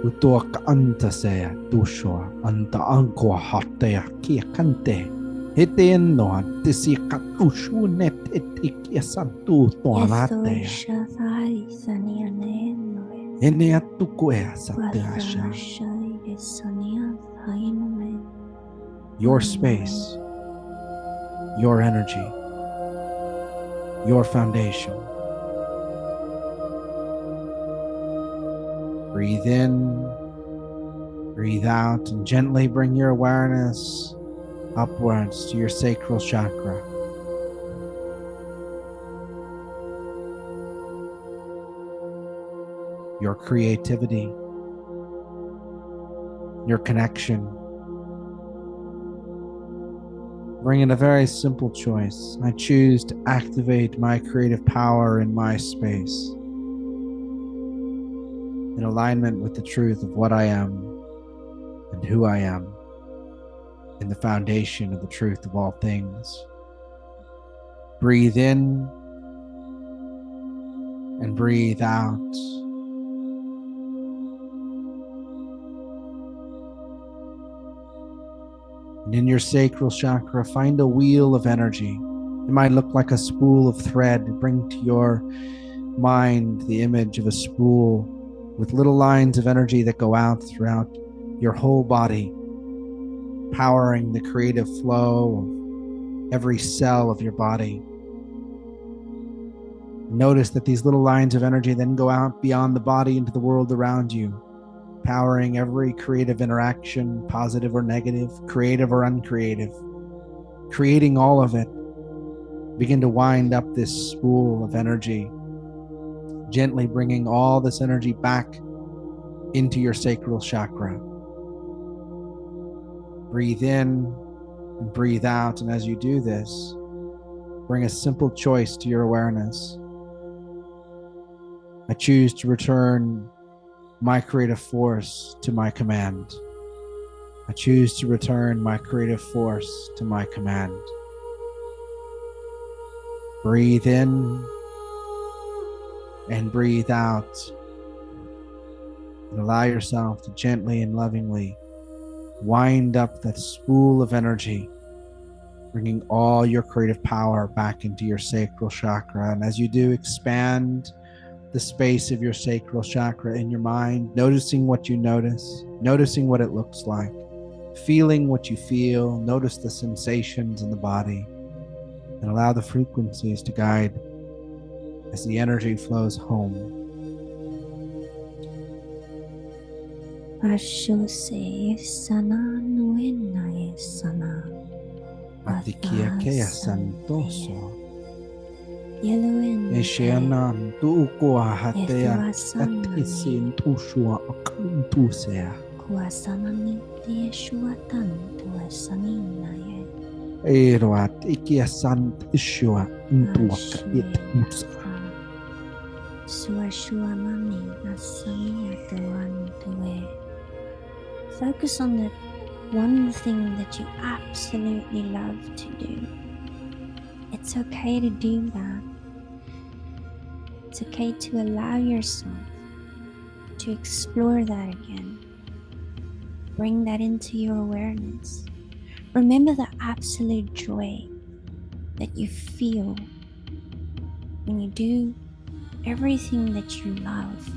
Utok anta se tusho anta anko hatea kia kante heten no tisi katushu net etikia santu toanate ene atukue sateasha. Your space, your energy, your foundation. Breathe in, breathe out, and gently bring your awareness upwards to your sacral chakra. Your creativity, your connection. Bring in a very simple choice. I choose to activate my creative power in my space, in alignment with the truth of what I am and who I am, in the foundation of the truth of all things. Breathe in and breathe out. And in your sacral chakra, find a wheel of energy. It might look like a spool of thread. Bring to your mind the image of a spool with little lines of energy that go out throughout your whole body, powering the creative flow of every cell of your body. Notice that these little lines of energy then go out beyond the body into the world around you, powering every creative interaction, positive or negative, creative or uncreative, creating all of it. Begin to wind up this spool of energy, gently bringing all this energy back into your sacral chakra. Breathe in and breathe out, and as you do this, bring a simple choice to your awareness. I choose to return my creative force to my command. I choose to return my creative force to my command. Breathe in and breathe out. And allow yourself to gently and lovingly wind up that spool of energy, bringing all your creative power back into your sacral chakra. And as you do, expand the space of your sacral chakra in your mind, noticing what you notice, noticing what it looks like, feeling what you feel, notice the sensations in the body, and allow the frequencies to guide as the energy flows home. Ashose sana nuena sana. Atikiakea santoso. Yeluin. Esheanan tuukua hatea atisin tushua akantusea. Kuasanani tieshuatan tuasanina ye. Eroat ikia santishua intuak itmusa. Suashuamani asania tuan tuwe. Focus on the one thing that you absolutely love to do. It's okay to do that. It's okay to allow yourself to explore that again. Bring that into your awareness. Remember the absolute joy that you feel when you do everything that you love.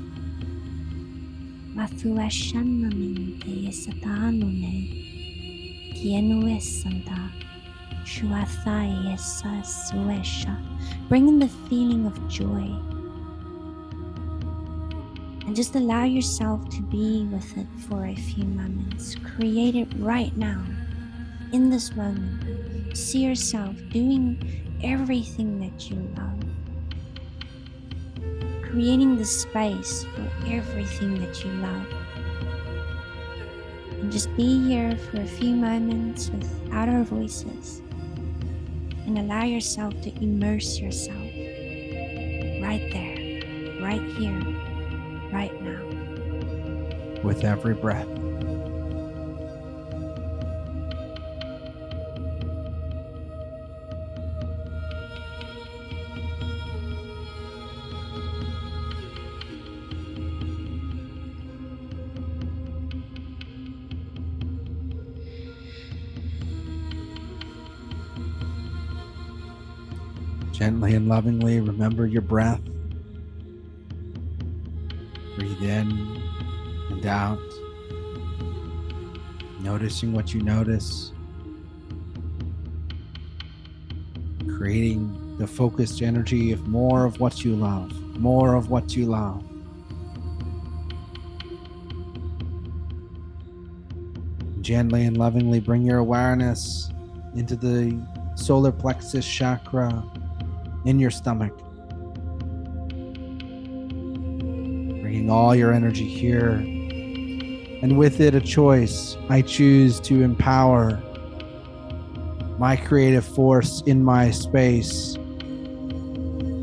Bring in the feeling of joy and just allow yourself to be with it for a few moments. Create it right now, in this moment. See yourself doing everything that you love, creating the space for everything that you love. And just be here for a few moments without our voices and allow yourself to immerse yourself right there, right here, right now. With every breath. Gently and lovingly remember your breath. Breathe in and out, noticing what you notice, creating the focused energy of more of what you love, more of what you love. Gently and lovingly bring your awareness into the solar plexus chakra in your stomach, bringing all your energy here, and with it a choice. I choose to empower my creative force in my space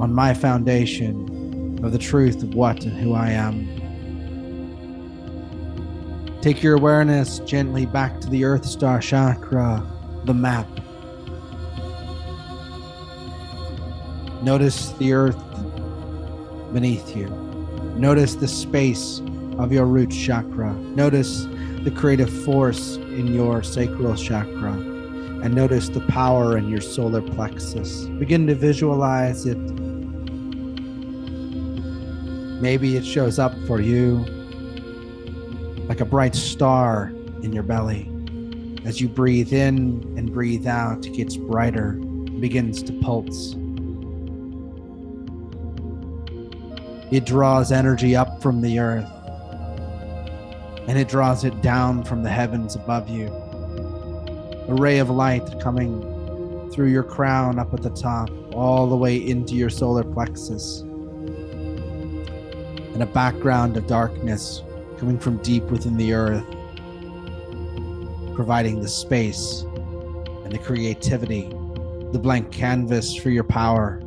on my foundation of the truth of what and who I am. Take your awareness gently back to the Earth Star Chakra, the map. Notice the earth beneath you. Notice the space of your root chakra. Notice the creative force in your sacral chakra. And notice the power in your solar plexus. Begin to visualize it. Maybe it shows up for you like a bright star in your belly. As you breathe in and breathe out, it gets brighter, begins to pulse. It draws energy up from the earth, and it draws it down from the heavens above you. A ray of light coming through your crown up at the top, all the way into your solar plexus. And a background of darkness coming from deep within the earth, providing the space and the creativity, the blank canvas for your power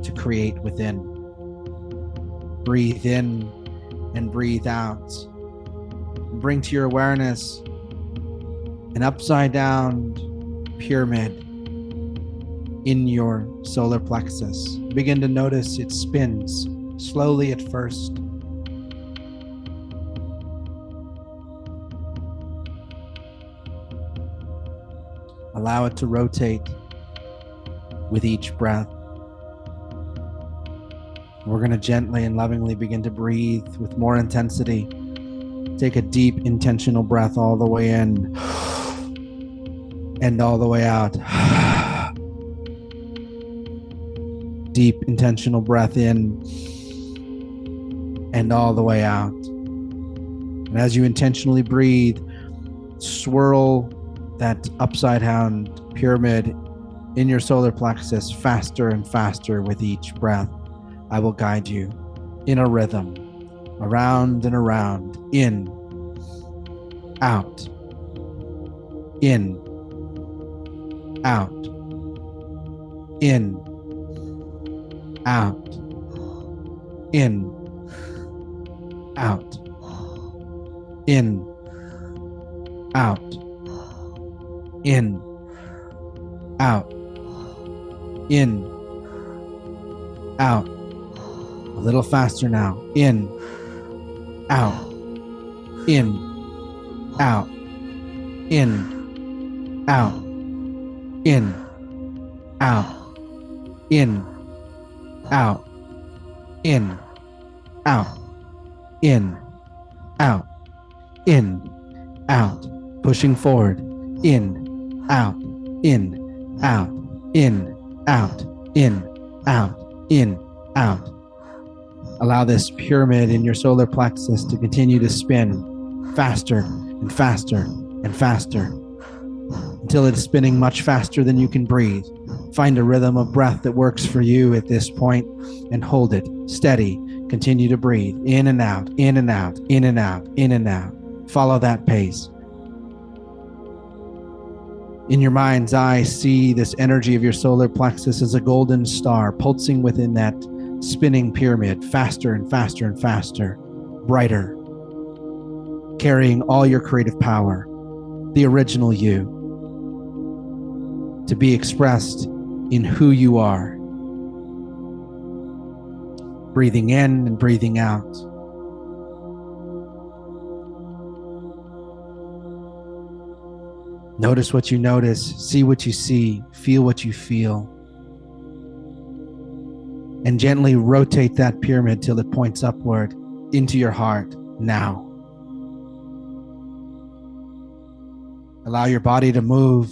to create within. Breathe in and breathe out. Bring to your awareness an upside down pyramid in your solar plexus. Begin to notice it spins slowly at first. Allow it to rotate with each breath. We're going to gently and lovingly begin to breathe with more intensity. Take a deep, intentional breath all the way in and all the way out. Deep, intentional breath in and all the way out. And as you intentionally breathe, swirl that upside down pyramid in your solar plexus faster and faster with each breath. I will guide you in a rhythm, around and around, in, out, in, out, in, out, in, out, in, out, in, out, in, out. A little faster now. In, out, in, out, in, out, in, out, in, out, in, out, in, out, in, out. Pushing forward. In, out, in, out, in, out, in, out, in, out. Allow this pyramid in your solar plexus to continue to spin faster and faster and faster until it's spinning much faster than you can breathe. Find a rhythm of breath that works for you at this point and hold it steady. Continue to breathe in and out, in and out, in and out, in and out. Follow that pace. In your mind's eye, see this energy of your solar plexus as a golden star pulsing within that spinning pyramid, faster and faster and faster, brighter, carrying all your creative power, the original you, to be expressed in who you are. Breathing in and breathing out. Notice what you notice, see what you see, feel what you feel. And gently rotate that pyramid till it points upward into your heart now. Allow your body to move.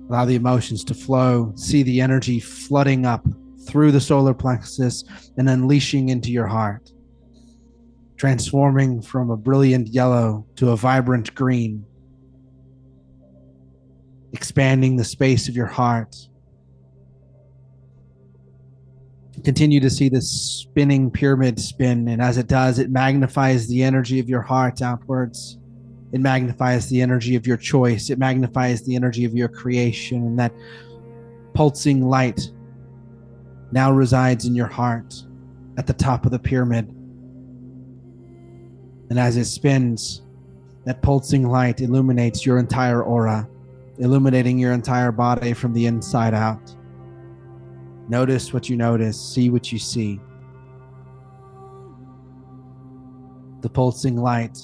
Allow the emotions to flow. See the energy flooding up through the solar plexus and unleashing into your heart, transforming from a brilliant yellow to a vibrant green, expanding the space of your heart. Continue to see this spinning pyramid spin, and as it does, it magnifies the energy of your heart outwards. It magnifies the energy of your choice. It magnifies the energy of your creation, and that pulsing light now resides in your heart at the top of the pyramid. And as it spins, that pulsing light illuminates your entire aura, illuminating your entire body from the inside out. Notice what you notice, see what you see. The pulsing light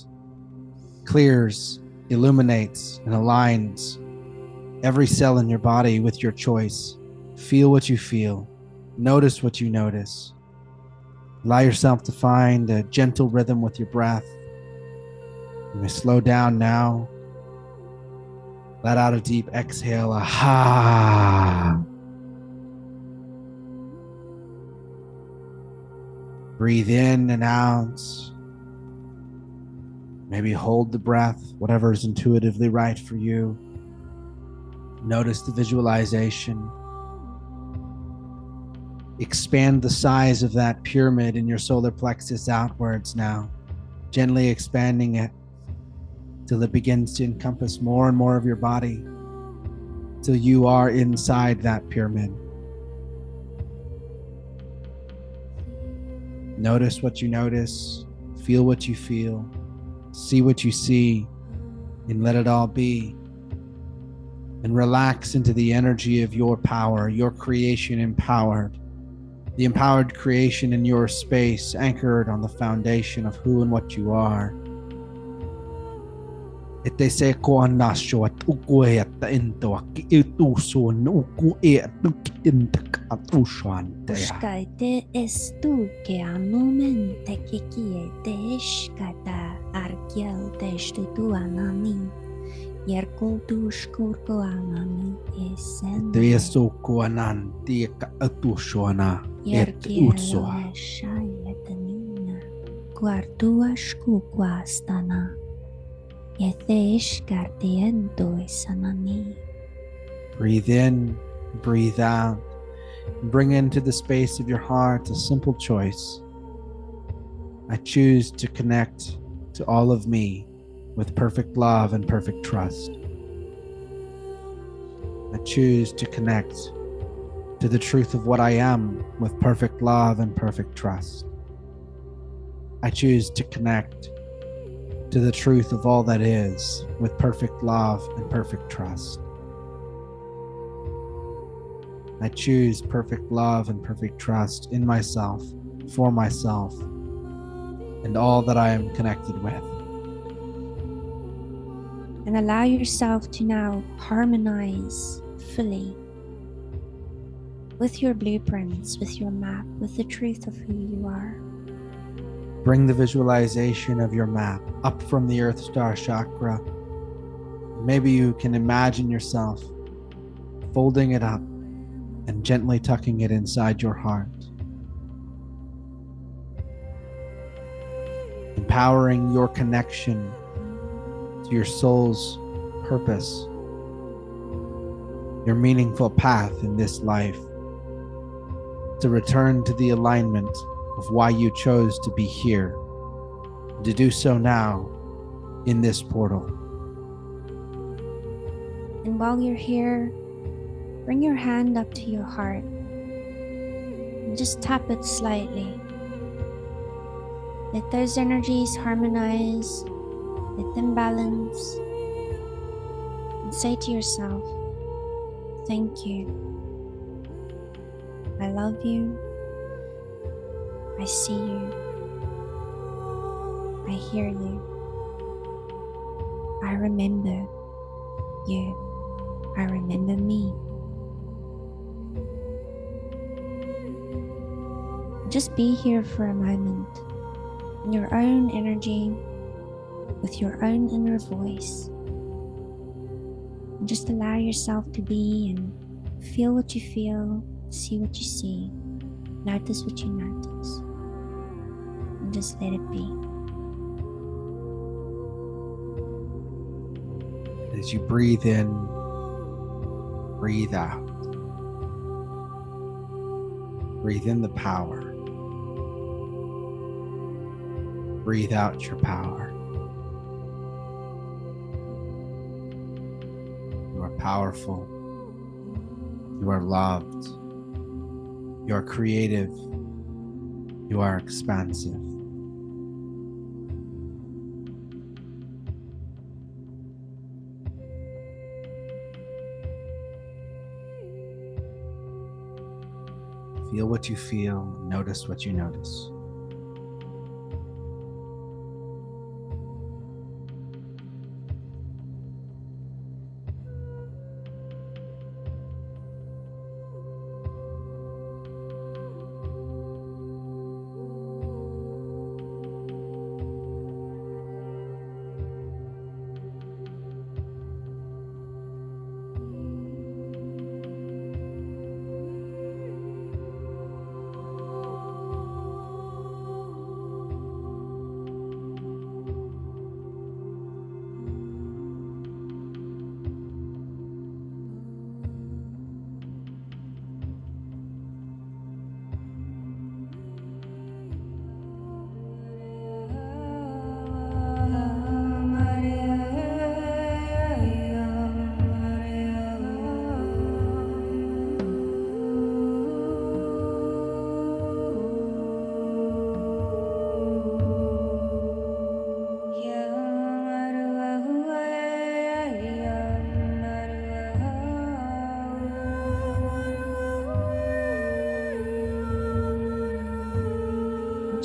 clears, illuminates, and aligns every cell in your body with your choice. Feel what you feel. Notice what you notice. Allow yourself to find a gentle rhythm with your breath. You may slow down now. Let out a deep exhale, a ha. Breathe in and out. Maybe hold the breath, whatever is intuitively right for you. Notice the visualization. Expand the size of that pyramid in your solar plexus outwards now, gently expanding it till it begins to encompass more and more of your body, till you are inside that pyramid. Notice what you notice, feel what you feel, see what you see, and let it all be. And relax into the energy of your power, your creation empowered, the empowered creation in your space, anchored on the foundation of who and what you are. Ete se ko anasho at ukue at the into aki itusun uku e at intak at usuante. Ushkaite estu que anumente que te eshkata arkiel testu anani. Yerkultus kurko anani esen. Te so ko anan ti ka atusuana et utsua. Yerkiel shayetanina. Guarduas kukwastana. Yete eshkartiento esanani. Breathe in, breathe out. Bring into the space of your heart a simple choice. I choose to connect to all of me with perfect love and perfect trust. I choose to connect to the truth of what I am with perfect love and perfect trust. I choose to connect to the truth of all that is with perfect love and perfect trust. I choose perfect love and perfect trust in myself, for myself, and all that I am connected with. And allow yourself to now harmonize fully with your blueprints, with your map, with the truth of who you are. Bring the visualization of your map up from the Earth Star Chakra. Maybe you can imagine yourself folding it up and gently tucking it inside your heart. Empowering your connection to your soul's purpose, your meaningful path in this life, to return to the alignment of why you chose to be here, to do so now in this portal. And while you're here, bring your hand up to your heart and just tap it slightly. Let those energies harmonize, let them balance, and say to yourself, thank you. I love you. I see you. I hear you. I remember you. I remember me. Just be here for a moment in your own energy, with your own inner voice. And just allow yourself to be and feel what you feel, see what you see, notice what you notice, and just let it be. As you breathe in, breathe out. Breathe in the power. Breathe out your power. You are powerful. You are loved. You are creative. You are expansive. Feel what you feel. Notice what you notice.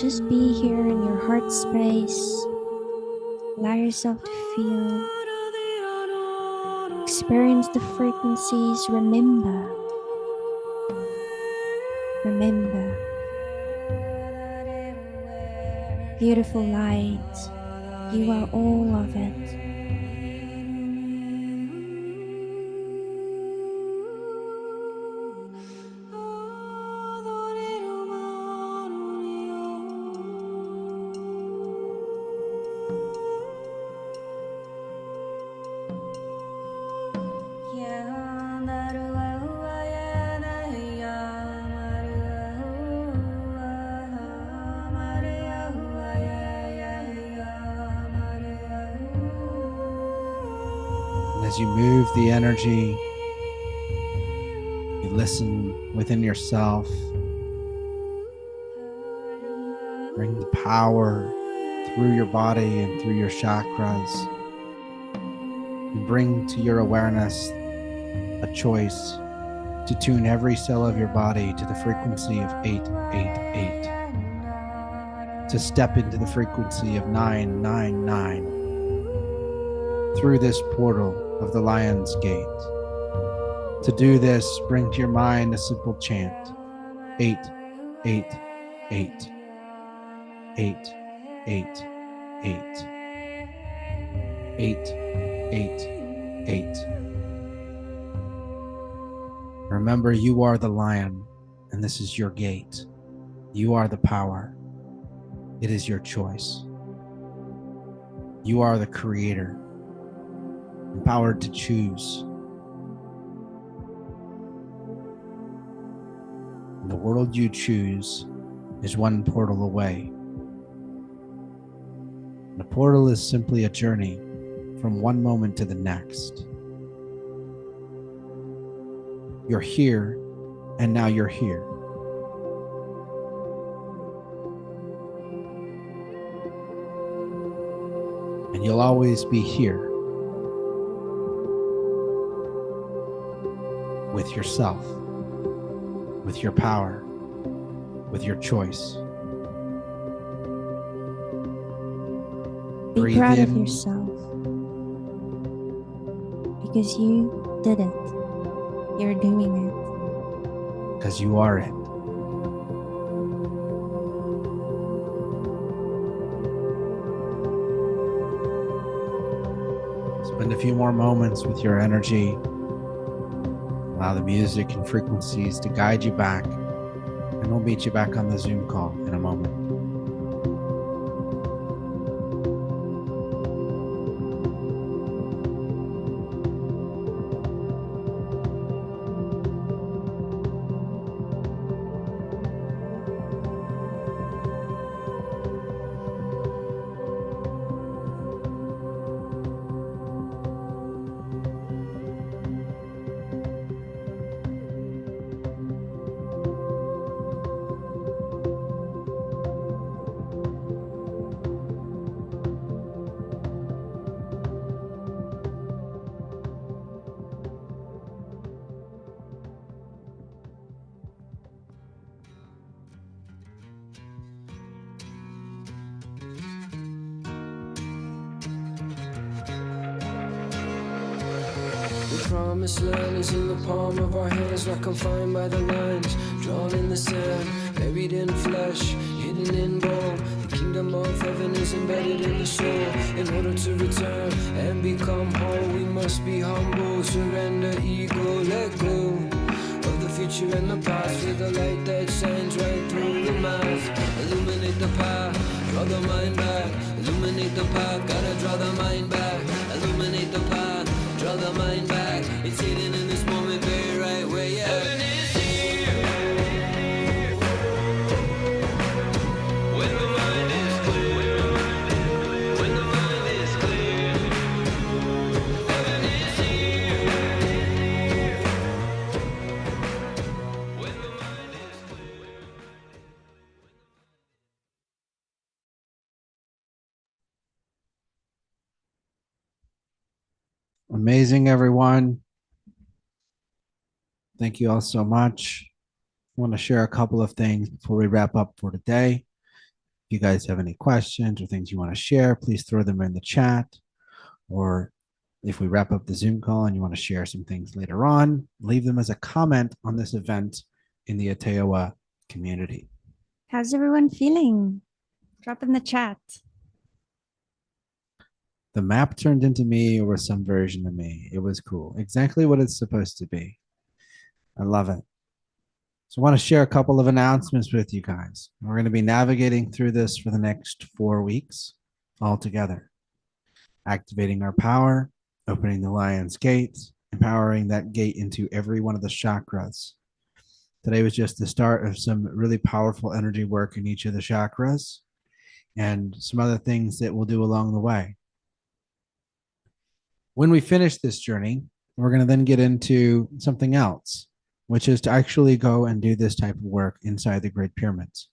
just be here in your heart space. Allow yourself to feel. Experience the frequencies. Remember. Remember. Beautiful light. You are all of it. As you move the energy, you listen within yourself. Bring the power through your body and through your chakras. And bring to your awareness a choice to tune every cell of your body to the frequency of 888. To step into the frequency of 999 through this portal of the Lion's Gate. To do this, bring to your mind a simple chant: 888, 888, 888. Remember, you are the lion, and this is your gate. You are the power. It is your choice. You are the creator, empowered to choose. And the world you choose is one portal away. And a portal is simply a journey from one moment to the next. You're here, and now you're here. And you'll always be here with yourself, with your power, with your choice. Be Breathe proud of in. yourself because you did it. You're doing it. Because you are it. Spend a few more moments with your energy. Allow the music and frequencies to guide you back, and we'll meet you back on the Zoom call in a moment. Promised land is in the palm of our hands, not confined by the lines drawn in the sand, buried in flesh, hidden in bone. The kingdom of heaven is embedded in the soul. In order to return and become whole, we must be humble, surrender ego, let go of the future and the past, with the light that shines right through the mask. Illuminate the path, draw the mind back. Illuminate the path, gotta draw the mind back. Illuminate the path, draw the mind back. It's hidden in this moment, very right where you Heaven is here. When the mind is clear. When the mind is clear. Heaven is here. When the mind is clear. Amazing, everyone. Thank you all so much. I want to share a couple of things before we wrap up for today. you guys have any questions or things you want to share, please throw them in the chat. Or if we wrap up the Zoom call and you want to share some things later on, leave them as a comment on this event in the Ateoa community. How's everyone feeling? Drop in the chat. The map turned into me or some version of me. It was cool. Exactly what it's supposed to be. I love it. So I want to share a couple of announcements with you guys. We're going to be navigating through this for the next 4 weeks all together. Activating our power, opening the lion's gates, empowering that gate into every one of the chakras. Today was just the start of some really powerful energy work in each of the chakras and some other things that we'll do along the way. When we finish this journey, we're going to then get into something else, which is to actually go and do this type of work inside the Great Pyramids.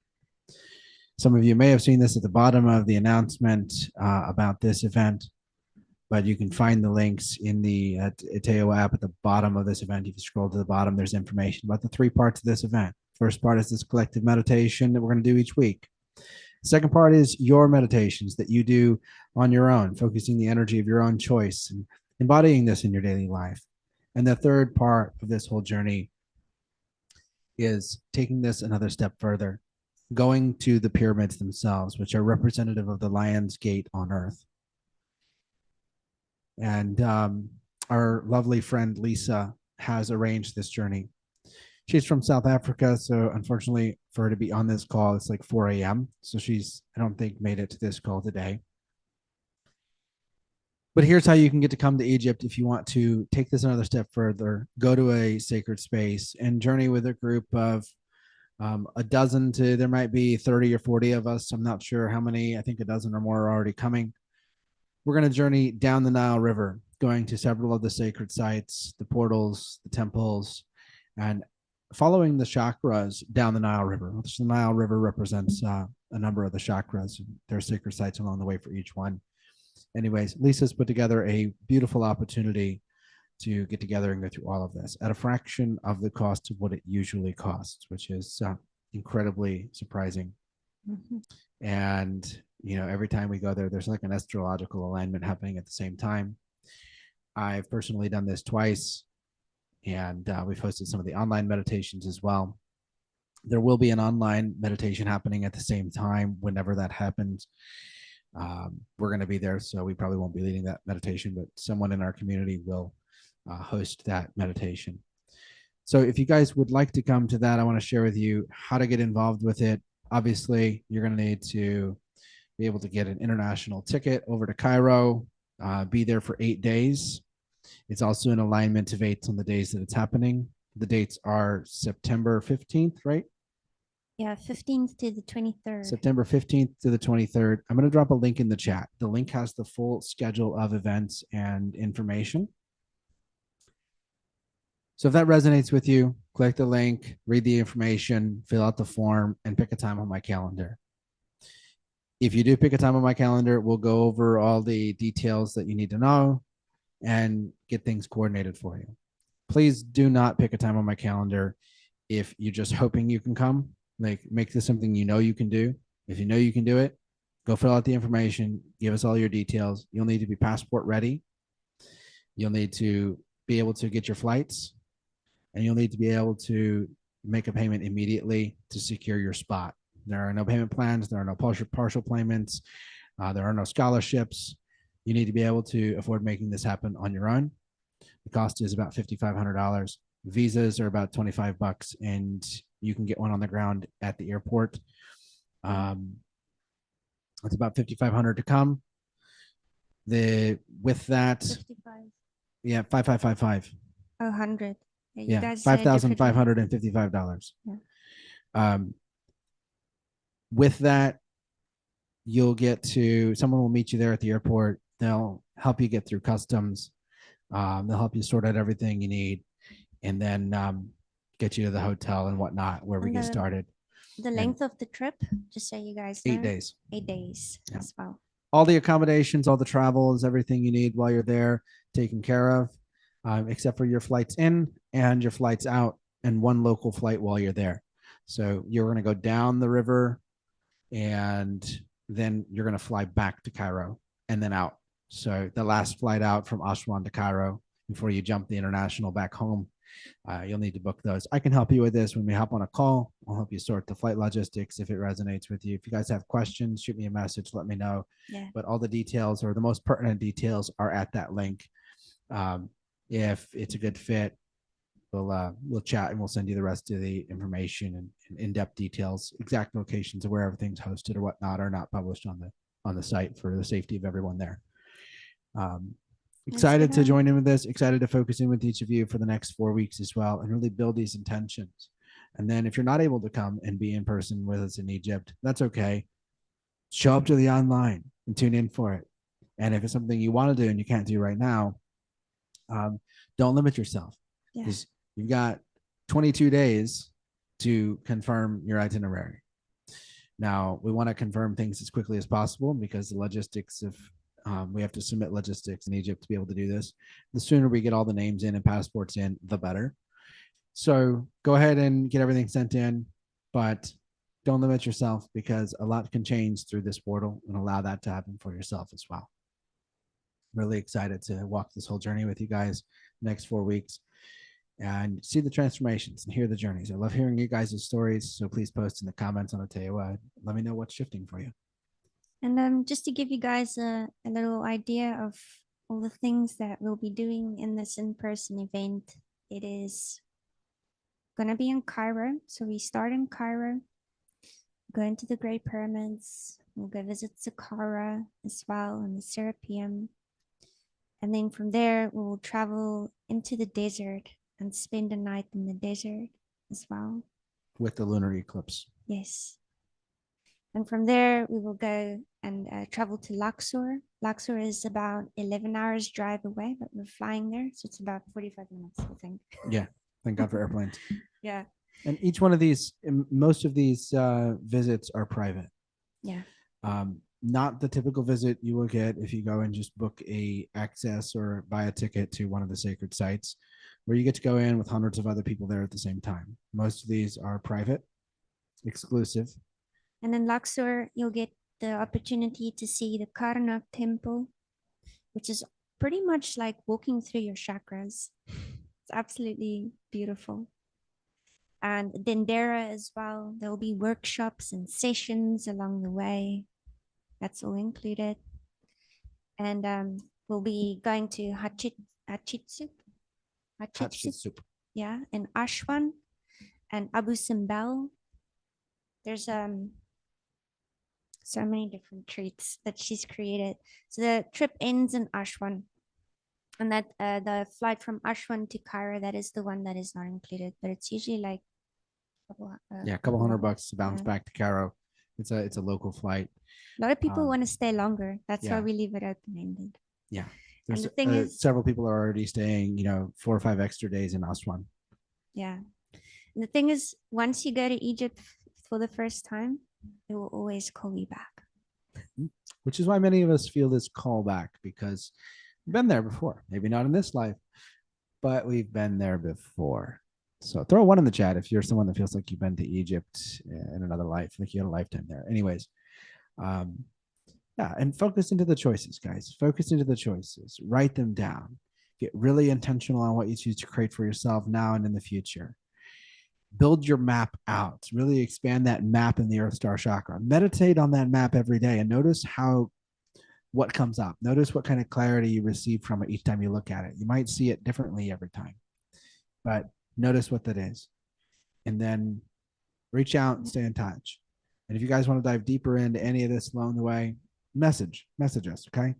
Some of you may have seen this at the bottom of the announcement about this event, but you can find the links in the Ateoa app at the bottom of this event. If you scroll to the bottom, there's information about the 3 parts of this event. First part is this collective meditation that we're going to do each week. The second part is your meditations that you do on your own, focusing the energy of your own choice and embodying this in your daily life. And the third part of this whole journey is taking this another step further, going to the pyramids themselves, which are representative of the Lion's Gate on Earth. And our lovely friend Lisa has arranged this journey. She's from South Africa, so unfortunately for her to be on this call, it's like 4 a.m. So she's, I don't think, made it to this call today. But here's how you can get to come to Egypt if you want to take this another step further, go to a sacred space and journey with a group of a dozen to, there might be 30 or 40 of us. I'm not sure how many. I think a dozen or more are already coming. We're going to journey down the Nile River, going to several of the sacred sites, the portals, the temples, and following the chakras down the Nile River. The Nile River represents a number of the chakras. There are sacred sites along the way for each one. Anyways, Lisa's put together a beautiful opportunity to get together and go through all of this at a fraction of the cost of what it usually costs, which is incredibly surprising. Mm-hmm. And, you know, every time we go there, there's like an astrological alignment happening at the same time. I've personally done this twice, and we've hosted some of the online meditations as well. There will be an online meditation happening at the same time whenever that happens. We're going to be there, so we probably won't be leading that meditation, but someone in our community will host that meditation. So if you guys would like to come to that, I want to share with you how to get involved with it. Obviously, you're going to need to be able to get an international ticket over to Cairo, be there for 8 days. It's also an alignment of 8s on the days that it's happening. The dates are September 15th, right? Yeah, 15th to the 23rd. September 15th to the 23rd. I'm going to drop a link in the chat. The link has the full schedule of events and information. So if that resonates with you, click the link, read the information, fill out the form, and pick a time on my calendar. If you do pick a time on my calendar, we'll go over all the details that you need to know and get things coordinated for you. Please do not pick a time on my calendar if you're just hoping you can come. Like, make this something you know you can do. If you know you can do it, go fill out the information, give us all your details. You'll need to be passport ready. You'll need to be able to get your flights, and you'll need to be able to make a payment immediately to secure your spot. There are no payment plans. There are no partial payments. There are no scholarships. You need to be able to afford making this happen on your own. The cost is about $5,500. Visas are about $25, and you can get one on the ground at the airport. It's about $5,500 to come. With that, 55. Yeah, 5555. 100. Yeah, $5,555. Yeah. With that, you'll get to, someone will meet you there at the airport. They'll help you get through customs. They'll help you sort out everything you need, and then get you to the hotel and whatnot, where we get started. The length of the trip, just so you guys know. 8 days. 8 days as well. All the accommodations, all the travels, everything you need while you're there, taken care of, except for your flights in and your flights out, and one local flight while you're there. So you're going to go down the river and then you're going to fly back to Cairo and then out. So the last flight out from Aswan to Cairo before you jump the international back home, you'll need to book those. I can help you with this when we hop on a call. I'll help you sort the flight logistics if it resonates with you. If you guys have questions, shoot me a message, let me know. Yeah. But all the details, or the most pertinent details, are at that link. If it's a good fit, we'll chat and we'll send you the rest of the information and in-depth details. Exact locations of where everything's hosted or whatnot are not published on the site for the safety of everyone there. Excited to join in with this, excited to focus in with each of you for the next 4 weeks as well, and really build these intentions. And then if you're not able to come and be in person with us in Egypt, that's okay. Show up to the online and tune in for it. And if it's something you want to do and you can't do right now, don't limit yourself, because you've got 22 days to confirm your itinerary. Now, we want to confirm things as quickly as possible because the logistics of we have to submit logistics in Egypt to be able to do this. The sooner we get all the names in and passports in, the better. So go ahead and get everything sent in, but don't limit yourself, because a lot can change through this portal, and allow that to happen for yourself as well. Really excited to walk this whole journey with you guys next 4 weeks and see the transformations and hear the journeys. I love hearing you guys' stories. So please post in the comments on Atewa. Let me know what's shifting for you. And just to give you guys a little idea of all the things that we'll be doing in this in-person event, it is going to be in Cairo. So we start in Cairo, go into the Great Pyramids, we'll go visit Saqqara as well, and the Serapeum. And then from there, we'll travel into the desert and spend a night in the desert as well. With the lunar eclipse. Yes. And from there, we will go and travel to Luxor. Luxor is about 11 hours drive away, but we're flying there. So it's about 45 minutes, I think. Yeah. Thank God for airplanes. Yeah. And each one of these, most of these visits are private. Yeah. Not the typical visit you will get if you go and just book a access or buy a ticket to one of the sacred sites, where you get to go in with hundreds of other people there at the same time. Most of these are private, exclusive. And in Luxor, you'll get the opportunity to see the Karnak temple, which is pretty much like walking through your chakras. It's absolutely beautiful. And Dendera as well. There will be workshops and sessions along the way. That's all included. And we'll be going to Hatshepsut. Yeah, and Ashwan and Abu Simbel. There's so many different treats that she's created. So the trip ends in Ashwan, and that the flight from Ashwan to Cairo, that is the one that is not included, but it's usually like a couple $100 to bounce back to Cairo. It's a local flight. A lot of people want to stay longer. That's why we leave it open-ended. Yeah. And the thing is, several people are already staying, 4 or 5 extra days in Aswan. Yeah. And the thing is, once you go to Egypt for the first time, it will always call you back. Which is why many of us feel this call back, because we've been there before. Maybe not in this life, but we've been there before. So throw 1 in the chat if you're someone that feels like you've been to Egypt in another life, like you had a lifetime there. Anyways, and focus into the choices, guys. Focus into the choices. Write them down. Get really intentional on what you choose to create for yourself now and in the future. Build your map out. Really expand that map in the Earth Star Chakra. Meditate on that map every day and notice what comes up. Notice what kind of clarity you receive from it each time you look at it. You might see it differently every time, but notice what that is. And then reach out and stay in touch. And if you guys want to dive deeper into any of this along the way, message us, okay?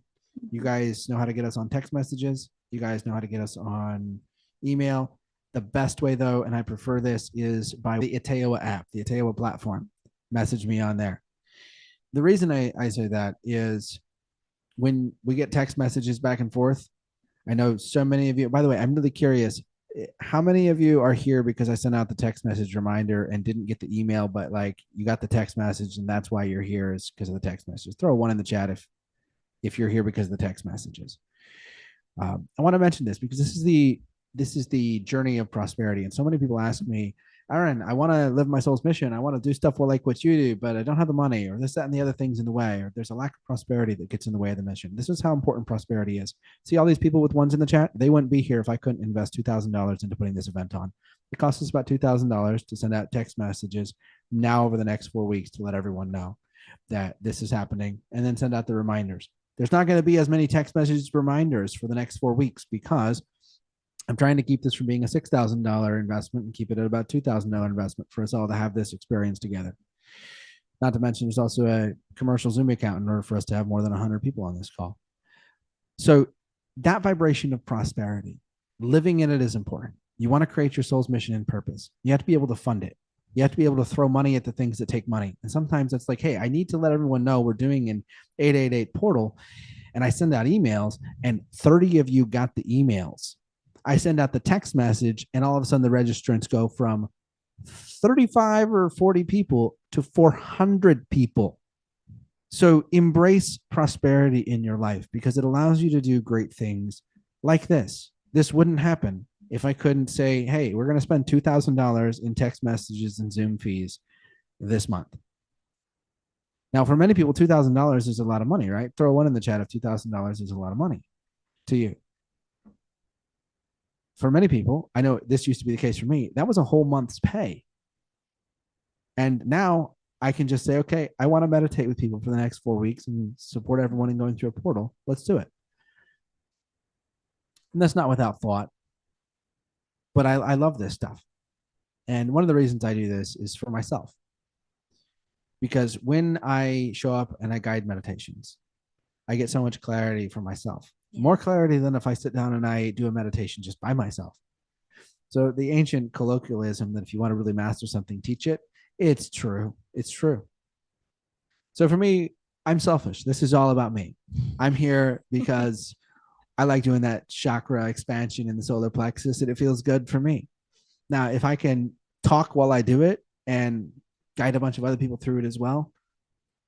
You guys know how to get us on text messages. You guys know how to get us on email. The best way, though, and I prefer this, is by the Atewa app, the Atewa platform. Message me on there. The reason I say that is when we get text messages back and forth, I know so many of you, by the way, I'm really curious, how many of you are here because I sent out the text message reminder and didn't get the email, but like you got the text message and that's why you're here, is because of the text messages? Throw 1 in the chat if you're here because of the text messages. I want to mention this because this is the journey of prosperity. And so many people ask me, Aaron, I want to live my soul's mission. I want to do stuff like what you do, but I don't have the money, or this, that, and the other things in the way, or there's a lack of prosperity that gets in the way of the mission. This is how important prosperity is. See all these people with ones in the chat? They wouldn't be here if I couldn't invest $2,000 into putting this event on. It costs us about $2,000 to send out text messages now over the next 4 weeks to let everyone know that this is happening, and then send out the reminders. There's not going to be as many text messages reminders for the next 4 weeks because I'm trying to keep this from being a $6,000 investment and keep it at about $2,000 investment for us all to have this experience together. Not to mention, there's also a commercial Zoom account in order for us to have more than 100 people on this call. So that vibration of prosperity, living in it is important. You want to create your soul's mission and purpose. You have to be able to fund it. You have to be able to throw money at the things that take money. And sometimes it's like, hey, I need to let everyone know we're doing an 888 portal. And I send out emails and 30 of you got the emails. I send out the text message and all of a sudden the registrants go from 35 or 40 people to 400 people. So embrace prosperity in your life because it allows you to do great things like this. This wouldn't happen if I couldn't say, hey, we're going to spend $2,000 in text messages and Zoom fees this month. Now, for many people, $2,000 is a lot of money, right? Throw one in the chat if $2,000 is a lot of money to you. For many people, I know this used to be the case for me, that was a whole month's pay. And now I can just say, okay, I want to meditate with people for the next 4 weeks and support everyone in going through a portal. Let's do it. And that's not without thought. But I love this stuff. And one of the reasons I do this is for myself. Because when I show up and I guide meditations, I get so much clarity for myself. More clarity than if I sit down and I do a meditation just by myself. So the ancient colloquialism that if you want to really master something, teach it. It's true. It's true. So for me, I'm selfish. This is all about me. I'm here because I like doing that chakra expansion in the solar plexus and it feels good for me. Now, if I can talk while I do it and guide a bunch of other people through it as well,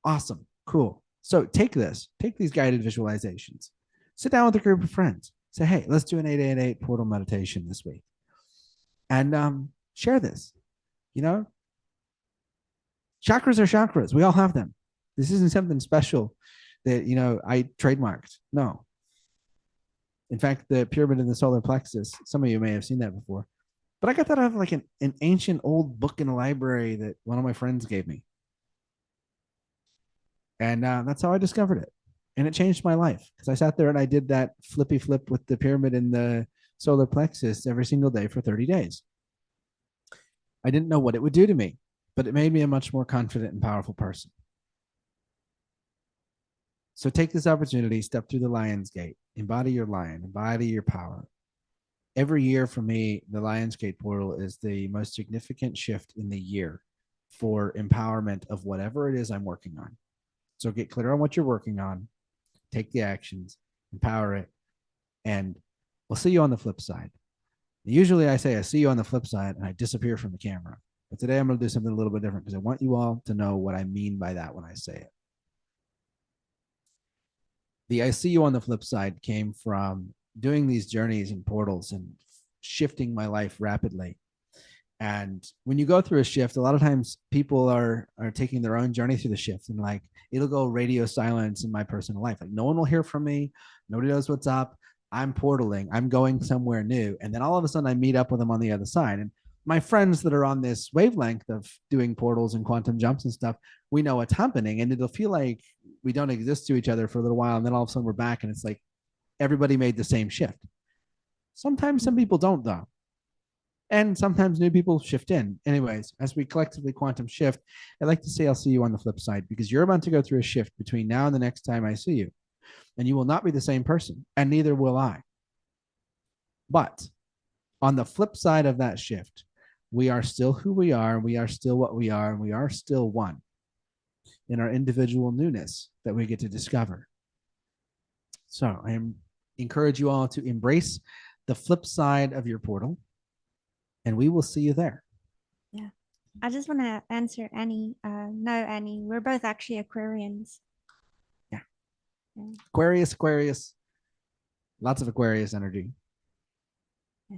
awesome, cool. So take these guided visualizations. Sit down with a group of friends. Say, hey, let's do an 888 portal meditation this week. And share this. You know, chakras are chakras. We all have them. This isn't something special that, you know, I trademarked. No. In fact, the pyramid in the solar plexus, some of you may have seen that before. But I got that out of like an ancient old book in a library that one of my friends gave me. And that's how I discovered it. And it changed my life because I sat there and I did that flippy flip with the pyramid in the solar plexus every single day for 30 days. I didn't know what it would do to me, but it made me a much more confident and powerful person. So take this opportunity, step through the lion's gate, embody your lion, embody your power. Every year for me, the Lion's Gate portal is the most significant shift in the year for empowerment of whatever it is I'm working on. So get clear on what you're working on, take the actions, empower it, and we'll see you on the flip side. Usually I say I see you on the flip side and I disappear from the camera. But today I'm going to do something a little bit different because I want you all to know what I mean by that when I say it. The I see you on the flip side came from doing these journeys and portals and shifting my life rapidly. And when you go through a shift, a lot of times people are taking their own journey through the shift and like, it'll go radio silence in my personal life. Like no one will hear from me. Nobody knows what's up. I'm portaling. I'm going somewhere new. And then all of a sudden I meet up with them on the other side. And my friends that are on this wavelength of doing portals and quantum jumps and stuff, we know what's happening. And it'll feel like we don't exist to each other for a little while. And then all of a sudden we're back and it's like everybody made the same shift. Sometimes some people don't though. And sometimes new people shift in. Anyways, as we collectively quantum shift, I'd like to say I'll see you on the flip side because you're about to go through a shift between now and the next time I see you. And you will not be the same person, and neither will I. But on the flip side of that shift, we are still who we are, and we are still what we are, and we are still one in our individual newness that we get to discover. So I encourage you all to embrace the flip side of your portal, and we will see you there. Yeah. I just want to answer Annie. No, Annie, we're both actually Aquarians. Yeah. Aquarius. Lots of Aquarius energy. Yeah.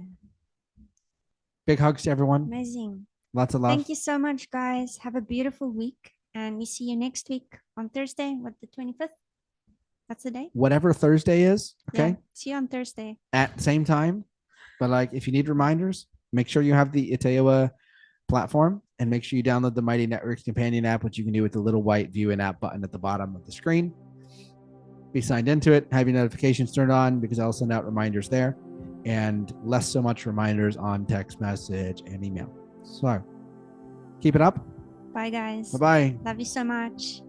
Big hugs to everyone. Amazing. Lots of love. Thank you so much, guys. Have a beautiful week. And we see you next week on Thursday, the 25th? That's the day? Whatever Thursday is, okay? Yeah, see you on Thursday. At the same time. But like, if you need reminders, make sure you have the Iteoa platform and make sure you download the Mighty Networks Companion app, which you can do with the little white view and app button at the bottom of the screen. Be signed into it, have your notifications turned on because I'll send out reminders there, and less so much reminders on text message and email. So keep it up. Bye, guys. Bye-bye. Love you so much.